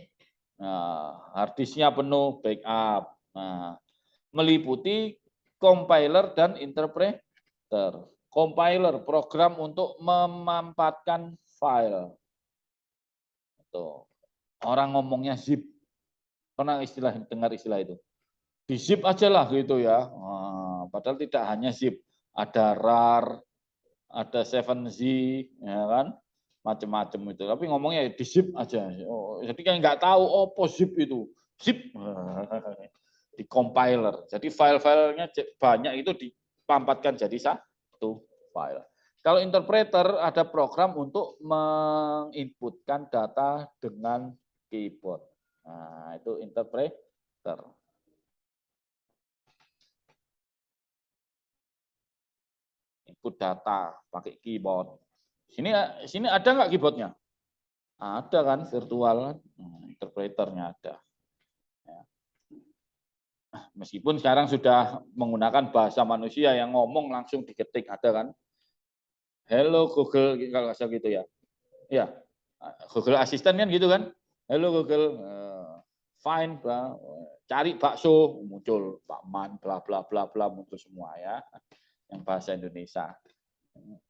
Speaker 1: Nah, harddisknya penuh, backup. Nah, meliputi compiler dan interpreter. Compiler, program untuk memampatkan file. Itu. Orang ngomongnya zip. Pernah dengar istilah itu? Di zip aja lah gitu ya. Nah, padahal tidak hanya zip. Ada RAR, ada 7Z, ya kan? Macam-macam itu. Tapi ngomongnya di zip aja. Oh, jadi kayak nggak tahu apa zip itu. Zip. Di compiler. Jadi file-filenya banyak itu dipampatkan jadi satu file. Kalau interpreter ada program untuk menginputkan data dengan keyboard. Nah, itu interpreter. Input data pakai keyboard. Sini ada nggak keyboardnya? Ada kan virtual, interpreternya ada. Meskipun sekarang sudah menggunakan bahasa manusia yang ngomong langsung diketik, ada kan? Hello Google, kalau nggak salah gitu ya. Ya, Google Assistant kan gitu kan? Hello Google, find, cari bakso, muncul Pak Man, bla bla bla bla, muncul semua ya. Yang bahasa Indonesia.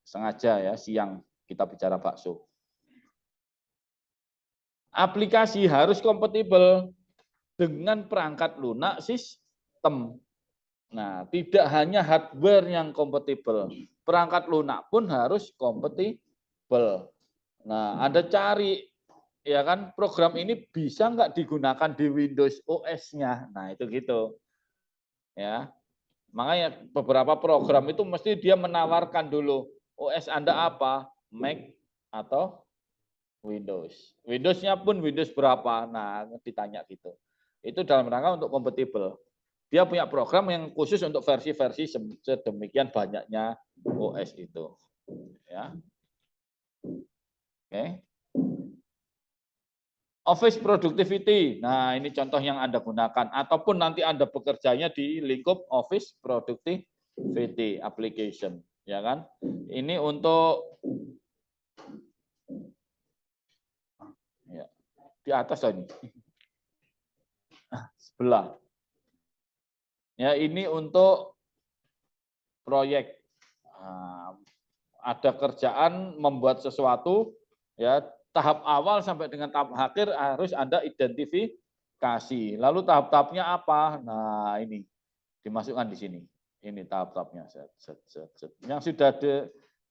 Speaker 1: Sengaja ya, siang kita bicara bakso. Aplikasi harus kompatibel dengan perangkat lunak sistem. Nah, tidak hanya hardware yang kompatibel, perangkat lunak pun harus kompatibel. Nah, Anda cari, ya kan, program ini bisa nggak digunakan di Windows OS-nya. Nah, itu gitu. Ya, makanya beberapa program itu mesti dia menawarkan dulu OS Anda apa, Mac atau Windows. Windows-nya pun Windows berapa? Nah, ditanya gitu. Itu dalam rangka untuk kompatibel. Dia punya program yang khusus untuk versi-versi sedemikian banyaknya OS itu. Ya. Oke. Office Productivity. Nah, ini contoh yang Anda gunakan. Ataupun nanti Anda bekerjanya di lingkup Office Productivity Application. Ya kan? Ini untuk ya, di atas ini. Sebelah. Ya, ini untuk proyek. Nah, ada kerjaan membuat sesuatu, ya tahap awal sampai dengan tahap akhir harus Anda identifikasi. Lalu tahap-tahapnya apa? Nah, ini dimasukkan di sini. Ini tahap-tahapnya. Yang sudah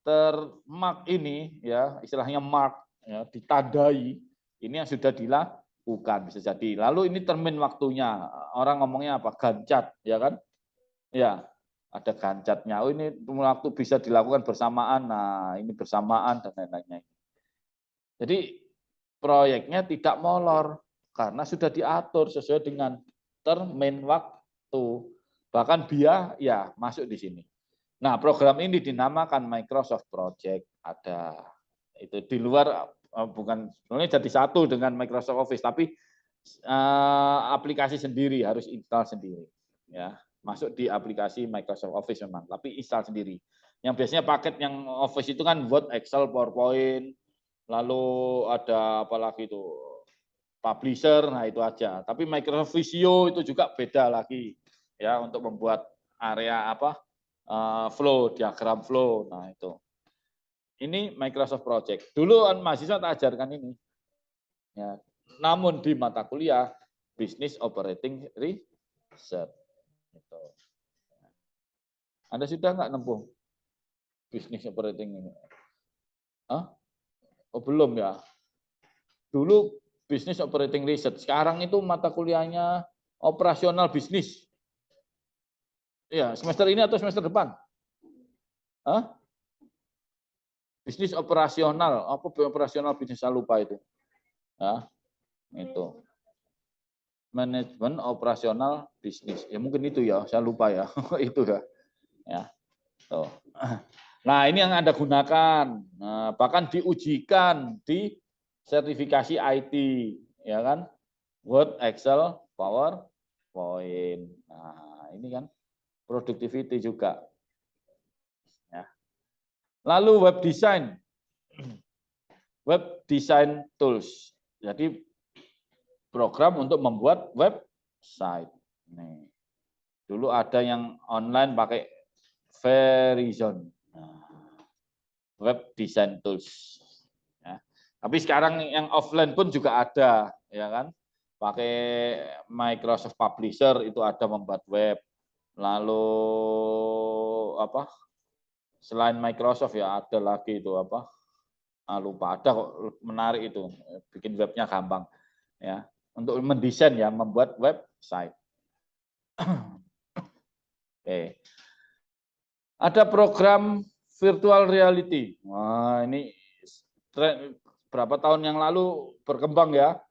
Speaker 1: termark ini, ya istilahnya mark, ya, ditandai, ini yang sudah dilakukan bisa jadi. Lalu ini termin waktunya, orang ngomongnya apa? Gancat, ya kan? Ya, ada gancatnya. Oh ini waktu bisa dilakukan bersamaan. Nah ini bersamaan dan lain-lainnya. Jadi proyeknya tidak molor karena sudah diatur sesuai dengan termin waktu. Bahkan BIA ya masuk di sini. Nah, program ini dinamakan Microsoft Project. Ada itu di luar bukan sebenarnya jadi satu dengan Microsoft Office, tapi aplikasi sendiri harus install sendiri. Ya, masuk di aplikasi Microsoft Office memang, tapi install sendiri. Yang biasanya paket yang Office itu kan Word, Excel, PowerPoint, lalu ada apalagi itu Publisher, nah itu aja. Tapi Microsoft Visio itu juga beda lagi ya untuk membuat area apa flow, diagram flow. Nah itu. Ini Microsoft Project. Dulu mahasiswa tak ajarkan ini. Ya. Namun di mata kuliah Business Operating Research. Gitu. Anda sudah nggak nempuh Business Operating ini? Hah? Oh belum ya. Dulu Business Operating Research. Sekarang itu mata kuliahnya operasional bisnis. Iya, semester ini atau semester depan? Hah? Bisnis operasional. Apa operasional bisnis? Saya lupa itu. Hah? Itu. Manajemen operasional bisnis. Ya mungkin itu ya, saya lupa ya. Itu ya. Ya. Tuh. Nah, ini yang Anda gunakan. Nah, bahkan diujikan di sertifikasi IT, ya kan? Word, Excel, PowerPoint. Nah, ini kan productivity juga. Ya. Lalu web design. Web design tools. Jadi program untuk membuat website. Nih. Dulu ada yang online pakai Verizon. Nah, web design tools. Ya. Tapi sekarang yang offline pun juga ada, ya kan? Pakai Microsoft Publisher itu ada membuat web. Lalu apa? Selain Microsoft ya ada lagi itu apa? Lupa, ada kok menarik itu, bikin webnya gampang ya. Untuk mendesain ya, membuat website. Oke. Ada program virtual reality. Wah, ini berapa tahun yang lalu berkembang ya.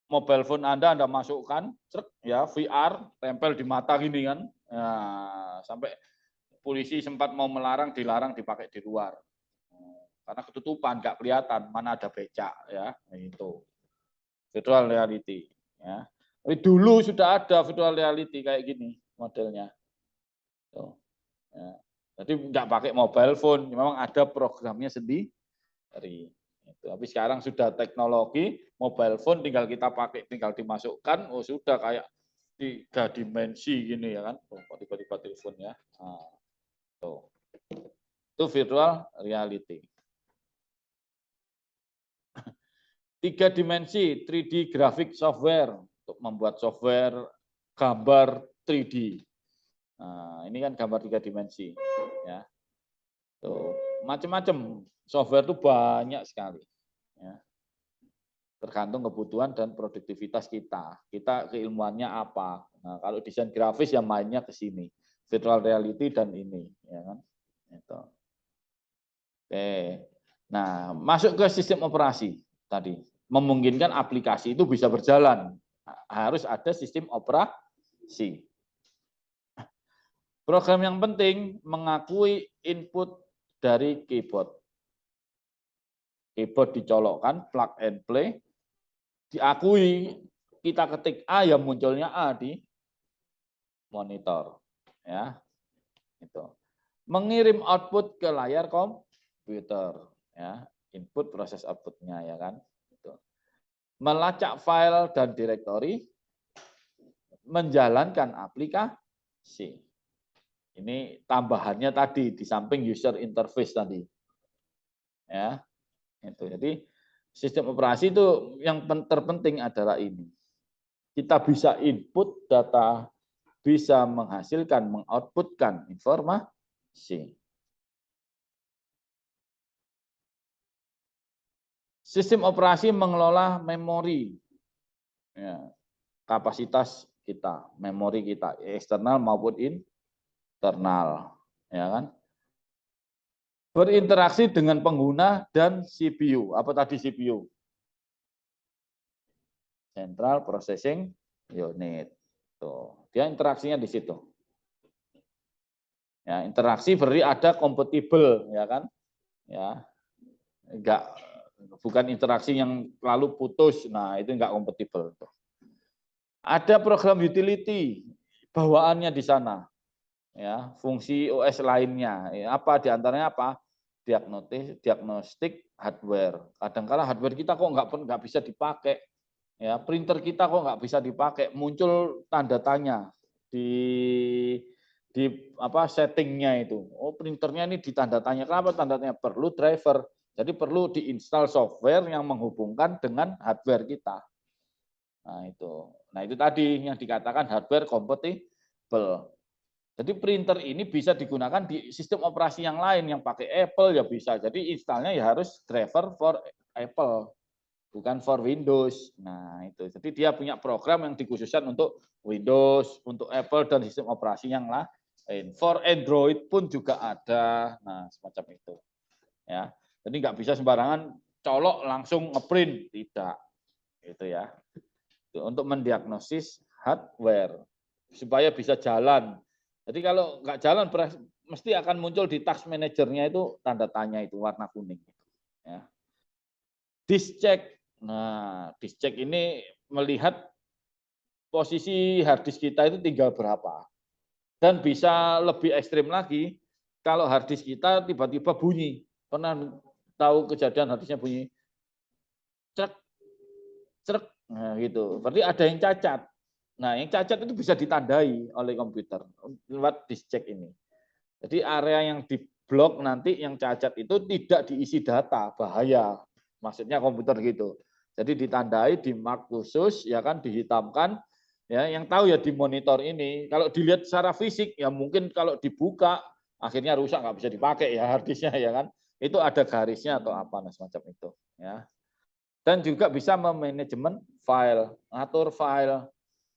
Speaker 1: Mobile phone Anda masukkan, ya VR, tempel di mata gini kan. Nah, sampai polisi sempat mau melarang, dilarang dipakai di luar. Karena ketutupan, nggak kelihatan mana ada becak ya. Itu virtual reality. Ya. Tapi dulu sudah ada virtual reality kayak gini modelnya. Tuh. Ya. Jadi nggak pakai mobile phone, memang ada programnya sendiri. Tapi sekarang sudah teknologi mobile phone, tinggal kita pakai, tinggal dimasukkan, oh sudah kayak 3 dimensi gini ya kan, tiba-tiba telepon ya. Nah, tuh. Itu virtual reality. 3 dimensi 3D graphic software untuk membuat software gambar 3D. Nah, ini kan gambar 3 dimensi ya. Tuh, macam-macam software itu banyak sekali ya. Tergantung kebutuhan dan produktivitas kita. Kita keilmuannya apa. Nah, kalau desain grafis yang mainnya ke sini. Virtual reality dan ini, ya kan? Itu. Oke. Nah, masuk ke sistem operasi tadi. Memungkinkan aplikasi itu bisa berjalan. Harus ada sistem operasi. Program yang penting mengakui input dari keyboard. Keyboard dicolokkan, plug and play, diakui, kita ketik A ya munculnya A di monitor, ya. Itu. Mengirim output ke layar komputer, ya. Input proses outputnya, ya kan. Itu. Melacak file dan direktori, menjalankan aplikasi. Ini tambahannya tadi di samping user interface tadi, ya. Itu. Jadi sistem operasi itu yang terpenting adalah ini. Kita bisa input data bisa menghasilkan, mengoutputkan informasi. Sistem operasi mengelola memori, ya, kapasitas kita, memori kita, eksternal maupun internal, ya kan? Berinteraksi dengan pengguna dan CPU. Apa tadi CPU? Central Processing Unit. Tuh, dia interaksinya di situ. Ya, interaksi berarti ada kompatibel, ya kan? Ya, enggak, bukan interaksi yang lalu putus. Nah, itu enggak kompatibel. Ada program utility bawaannya di sana. Ya, fungsi OS lainnya. Ya, apa diantaranya apa? Diagnostik hardware. Kadang-kala hardware kita kok nggak bisa dipakai, ya printer kita kok nggak bisa dipakai, muncul tanda tanya di apa settingnya itu. Oh printernya ini ditanda tanya, kenapa tanda tanya? Perlu driver. Jadi perlu diinstal software yang menghubungkan dengan hardware kita. Nah itu tadi yang dikatakan hardware compatible. Jadi printer ini bisa digunakan di sistem operasi yang lain, yang pakai Apple ya bisa. Jadi installnya ya harus driver for Apple, bukan for Windows. Nah itu, jadi dia punya program yang dikhususkan untuk Windows, untuk Apple dan sistem operasi yang lain. For Android pun juga ada. Nah semacam itu. Ya, jadi nggak bisa sembarangan colok langsung ngeprint, tidak. Itu ya. Itu untuk mendiagnosis hardware supaya bisa jalan. Jadi kalau nggak jalan mesti akan muncul di task manajernya itu tanda tanya itu warna kuning. Ya. Disk check. Nah, disk check ini melihat posisi hard disk kita itu tinggal berapa. Dan bisa lebih ekstrim lagi kalau hard disk kita tiba-tiba bunyi. Pernah tahu kejadian hard disknya bunyi? Cerek, cerek. Nah, gitu. Berarti ada yang cacat. Nah, yang cacat itu bisa ditandai oleh komputer lewat disk check ini. Jadi area yang diblok nanti yang cacat itu tidak diisi data, bahaya. Maksudnya komputer gitu. Jadi ditandai di mark khusus, ya kan, dihitamkan. Ya, yang tahu ya di monitor ini. Kalau dilihat secara fisik, ya mungkin kalau dibuka akhirnya rusak, nggak bisa dipakai ya harddisknya, ya kan. Itu ada garisnya atau apa, nah semacam itu. Ya. Dan juga bisa memanajemen file, ngatur file.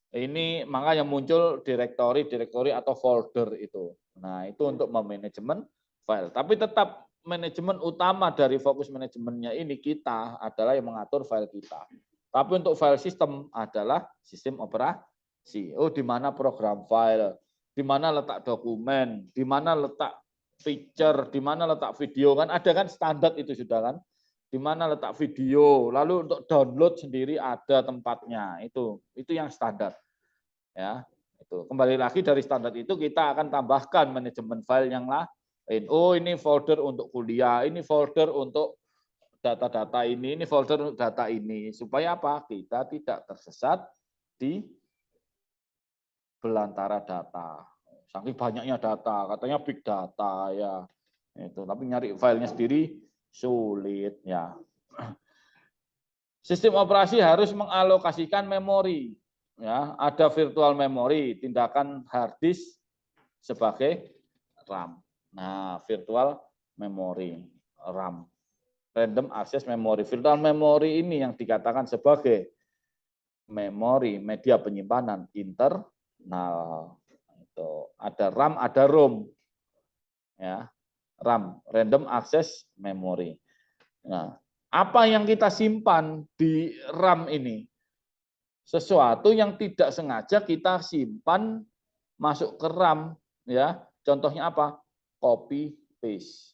Speaker 1: Ini makanya muncul direktori atau folder itu. Nah, itu untuk memanajemen file. Tapi tetap manajemen utama dari fokus manajemennya ini kita adalah yang mengatur file kita. Tapi untuk file system adalah sistem operasi. Oh, di mana program file, di mana letak dokumen, di mana letak feature, di mana letak video, kan ada kan standar itu sudah kan. Di mana letak video, lalu untuk download sendiri ada tempatnya, itu yang standar. Ya, itu kembali lagi dari standar itu kita akan tambahkan manajemen file yang lain. Oh ini folder untuk kuliah, ini folder untuk data-data ini folder untuk data ini, supaya apa? Kita tidak tersesat di belantara data. Saking banyaknya data, katanya big data ya. Itu, tapi nyari filenya sendiri sulit ya. Sistem operasi harus mengalokasikan memori. Ya, ada virtual memory, tindakan hard disk sebagai RAM. Nah, virtual memory, RAM. Random access memory. Virtual memory ini yang dikatakan sebagai memori media penyimpanan internal. Itu ada RAM, ada ROM. Ya, RAM, random access memory. Nah, apa yang kita simpan di RAM ini? Sesuatu yang tidak sengaja kita simpan masuk ke RAM, ya. Contohnya apa? Copy paste.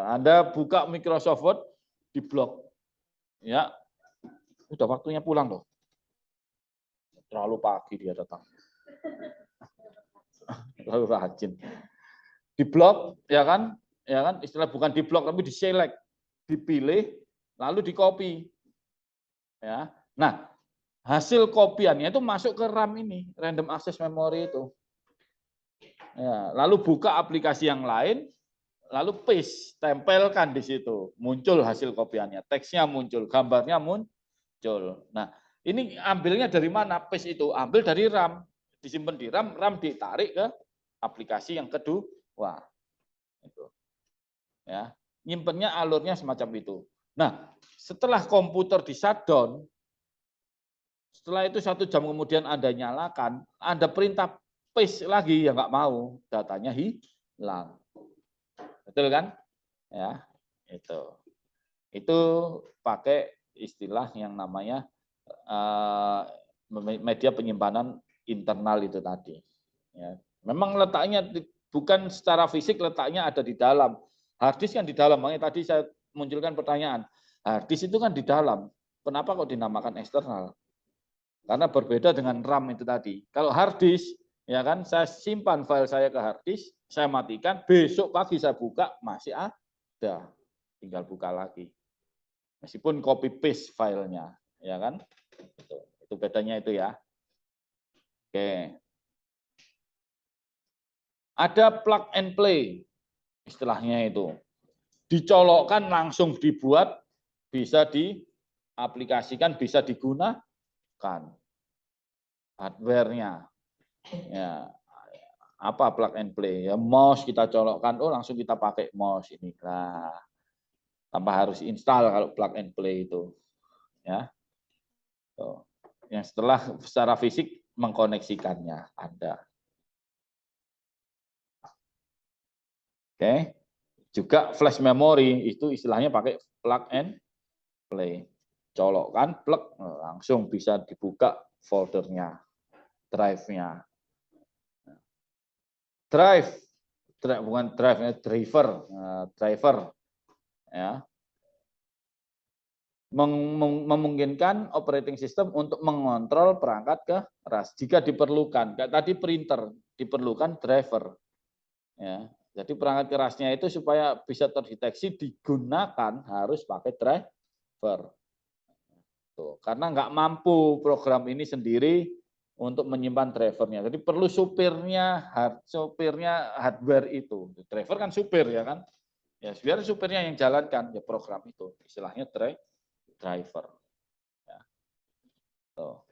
Speaker 1: Anda buka Microsoft Word di blok, ya. Udah waktunya pulang loh. Terlalu pagi dia datang. Terlalu rajin. Di blok, ya kan? Ya kan? Istilah bukan di blok tapi di select, dipilih, lalu di copy. Ya. Nah, hasil kopiannya itu masuk ke RAM ini, random access memory itu. Ya, lalu buka aplikasi yang lain, lalu paste, tempelkan di situ, muncul hasil kopiannya, teksnya muncul, gambarnya muncul. Nah, ini ambilnya dari mana? Paste itu ambil dari RAM. disimpan di RAM, RAM ditarik ke aplikasi yang kedua. Itu. Ya, nyimpennya alurnya semacam itu. Nah, setelah komputer di shutdown, setelah itu 1 jam kemudian Anda nyalakan, Anda perintah paste lagi, ya nggak mau, datanya hilang. Betul kan? Ya, itu. Itu pakai istilah yang namanya media penyimpanan internal itu tadi. Ya. Memang letaknya bukan secara fisik, letaknya ada di dalam. Harddisk kan di dalam, makanya tadi saya munculkan pertanyaan. Harddisk itu kan di dalam, kenapa kok dinamakan eksternal? Karena berbeda dengan RAM itu tadi. Kalau harddisk, ya kan, saya simpan file saya ke harddisk, saya matikan, besok pagi saya buka masih ada, tinggal buka lagi. Meskipun copy paste filenya, ya kan? Itu bedanya itu ya. Oke. Ada plug and play, istilahnya itu. Dicolokkan langsung dibuat, bisa diaplikasikan, bisa digunakan hardware-nya. Ya, apa plug and play? Ya mouse kita colokkan, oh langsung kita pakai mouse ini lah. Tanpa harus install kalau plug and play itu. Ya. Yang setelah secara fisik mengkoneksikannya ada. Oke. Juga flash memory itu istilahnya pakai plug and play. Colokkan, plug, langsung bisa dibuka foldernya, drive-nya. Drive, bukan drive, driver, ya. Memungkinkan operating system untuk mengontrol perangkat keras jika diperlukan. Kayak tadi printer diperlukan driver. Ya. Jadi perangkat kerasnya itu supaya bisa terdeteksi digunakan harus pakai driver. Tuh, karena nggak mampu program ini sendiri untuk menyimpan drivernya. Jadi perlu supirnya hardware itu. Driver kan supir ya kan. Ya, biar supirnya yang jalankan ya program itu. Istilahnya driver. Ya. Tuh.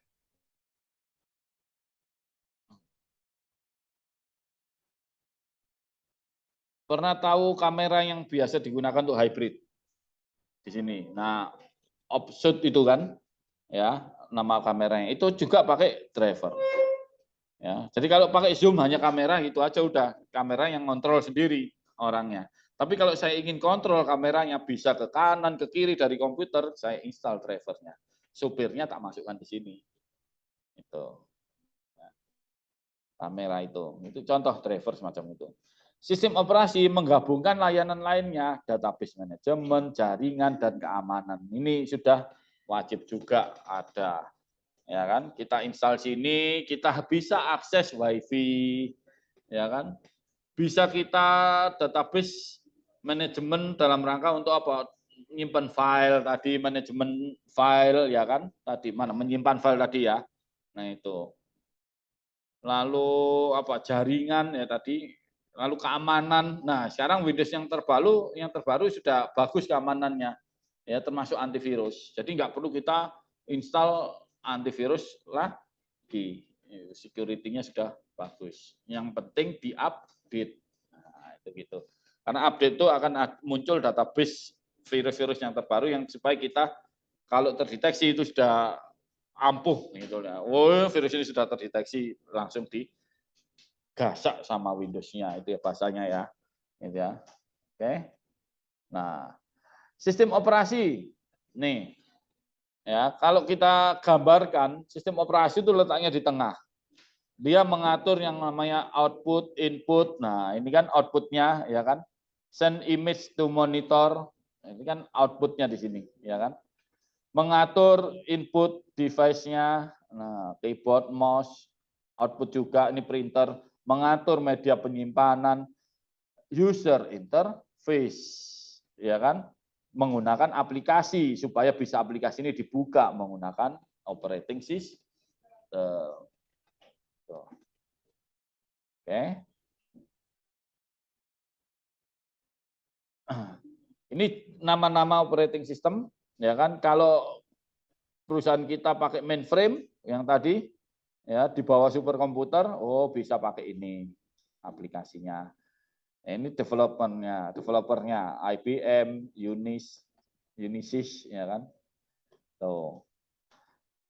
Speaker 1: Pernah tahu kamera yang biasa digunakan untuk hybrid di sini. Nah, offset itu kan, ya nama kameranya itu juga pakai driver. Ya, jadi kalau pakai zoom hanya kamera itu aja udah kamera yang kontrol sendiri orangnya. Tapi kalau saya ingin kontrol kameranya bisa ke kanan, ke kiri dari komputer, saya install drivernya. Supirnya tak masukkan di sini. Itu. Kamera itu contoh driver semacam itu. Sistem operasi menggabungkan layanan lainnya, database manajemen, jaringan, dan keamanan. Ini sudah wajib juga ada. Ya kan, kita install sini, kita bisa akses WiFi, ya kan. Bisa kita database manajemen dalam rangka untuk apa? Menyimpan file tadi, manajemen file, ya kan. Tadi mana menyimpan file tadi ya. Nah itu. Lalu apa jaringan ya tadi, lalu keamanan. Nah, sekarang Windows yang terbaru sudah bagus keamanannya. Ya, termasuk antivirus. Jadi nggak perlu kita install antivirus lagi. Security-nya sudah bagus. Yang penting di-update. Nah, itu gitu. Karena update itu akan muncul database virus-virus yang terbaru yang supaya kita kalau terdeteksi itu sudah ampuh gitu ya. Oh, virus ini sudah terdeteksi langsung digasak sama Windows-nya itu ya bahasanya ya. Gitu ya. Oke. Nah, sistem operasi nih. Ya, kalau kita gambarkan sistem operasi itu letaknya di tengah. Dia mengatur yang namanya output, input. Nah, ini kan outputnya ya kan. Send image to monitor. Ini kan outputnya di sini, ya kan. Mengatur input device-nya, nah, keyboard, mouse, output juga, ini printer, mengatur media penyimpanan, user interface, ya kan, menggunakan aplikasi supaya bisa aplikasi ini dibuka menggunakan operating system. Oke. Ini nama-nama operating system, ya kan. Kalau perusahaan kita pakai mainframe yang tadi, ya di bawah superkomputer, oh bisa pakai ini aplikasinya. Ini developernya IBM, Unisys, ya kan. Tuh.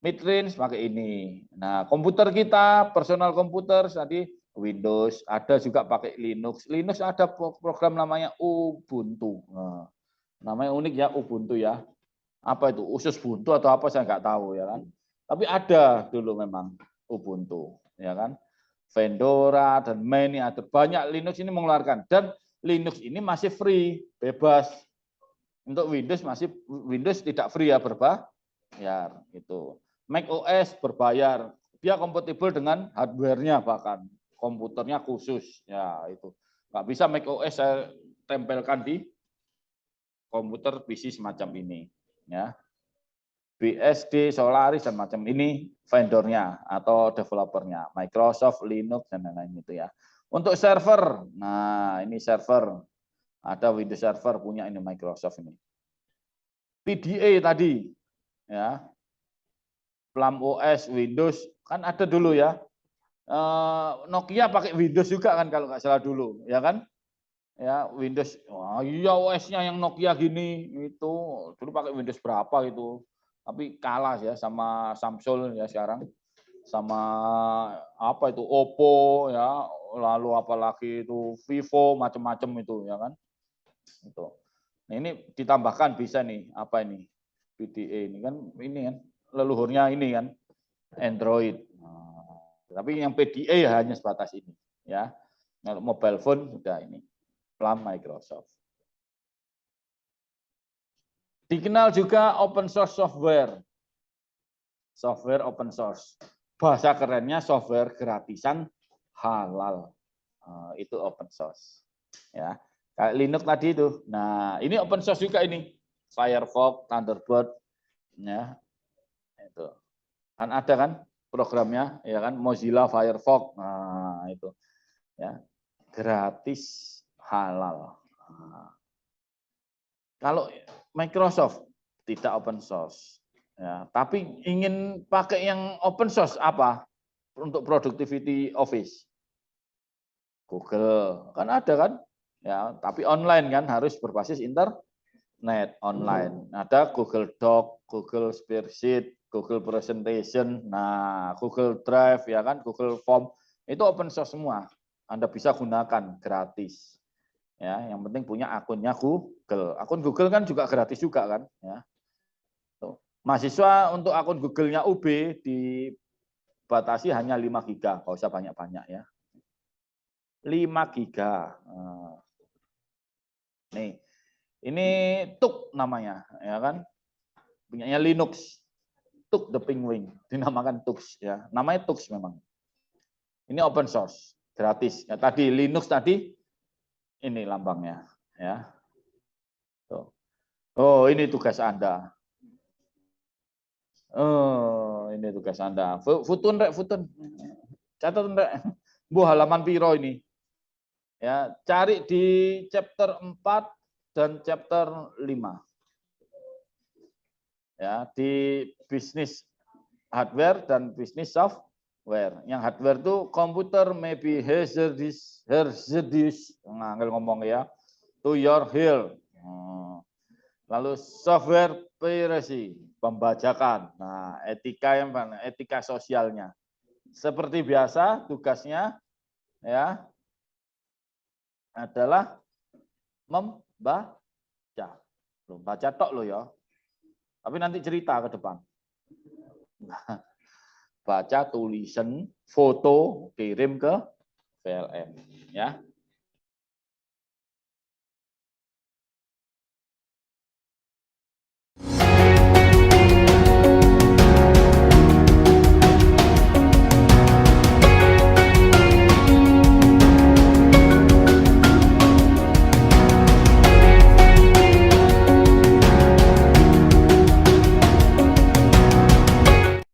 Speaker 1: Mid-range pakai ini. Nah, komputer kita, personal komputer tadi Windows, ada juga pakai Linux. Linux ada program namanya Ubuntu. Nah, namanya unik ya, Ubuntu ya. Apa itu? Usus buntu atau apa saya nggak tahu ya kan. Tapi ada dulu memang Ubuntu, ya kan. Fedora dan many ada banyak Linux ini mengeluarkan, dan Linux ini masih free, bebas. Untuk Windows tidak free ya, berbayar gitu. Mac OS berbayar, dia kompatibel dengan hardware-nya, bahkan komputernya khusus ya itu. Nggak bisa Mac OS saya tempelkan di komputer PC semacam ini ya. BSD, Solaris dan macam ini vendornya atau developernya, Microsoft, Linux dan lain-lain itu ya. Untuk server, nah ini server, ada Windows Server punya ini Microsoft ini. PDA tadi, ya, Plum OS, Windows kan ada dulu ya. Nokia pakai Windows juga kan kalau nggak salah dulu, ya kan? Ya Windows, wah iya OS-nya yang Nokia gini itu dulu pakai Windows berapa itu, tapi kalah ya sama Samsung ya sekarang, sama apa itu Oppo ya, lalu apalagi itu Vivo macam-macam itu ya kan itu. Nah, ini ditambahkan bisa nih apa ini PDA ini kan leluhurnya ini kan Android. Nah, tapi yang PDA hanya sebatas ini ya. Kalau mobile phone sudah ini Plum Microsoft. Dikenal juga open source software. Software open source. Bahasa kerennya software gratisan halal. Itu open source. Ya. Kayak Linux tadi itu. Nah, ini open source juga ini. Firefox, Thunderbird, ya. Itu. Kan ada kan programnya, ya kan Mozilla Firefox. Nah, itu. Ya. Gratis halal. Nah. Kalau Microsoft tidak open source. Ya, tapi ingin pakai yang open source apa? Untuk productivity office. Google. Kan ada kan? Ya, tapi online kan harus berbasis internet online. Ada Google Doc, Google Spreadsheet, Google Presentation, nah Google Drive ya kan, Google Form. Itu open source semua. Anda bisa gunakan gratis. Ya, yang penting punya akunnya Google. Akun Google kan juga gratis juga kan, ya. Tuh. Mahasiswa untuk akun Google-nya UB dibatasi hanya 5 giga, nggak usah banyak-banyak ya. 5 giga. Nih, ini Tuk namanya, ya kan? Punyanya Linux. Tuk the Penguin, dinamakan Tux ya. Namanya Tux memang. Ini open source, gratis. Ya, tadi Linux tadi ini lambangnya, ya. Tuh. Oh, ini tugas Anda. Oh, ini tugas Anda. Futun, Rek, Futun. Catat, Rek. Bu, halaman piro ini. Ya, cari di chapter 4 dan chapter 5. Ya, di bisnis hardware dan bisnis software. Yang hardware itu komputer maybe hazardous, ngangel ngomong ya, to your hill. Lalu software piracy, pembajakan. Nah, etika yang mana? Etika sosialnya. Seperti biasa, tugasnya ya adalah membaca. Belum baca tok lo ya. Tapi nanti cerita ke depan. Baca, tulisan, foto, kirim ke VLM ya.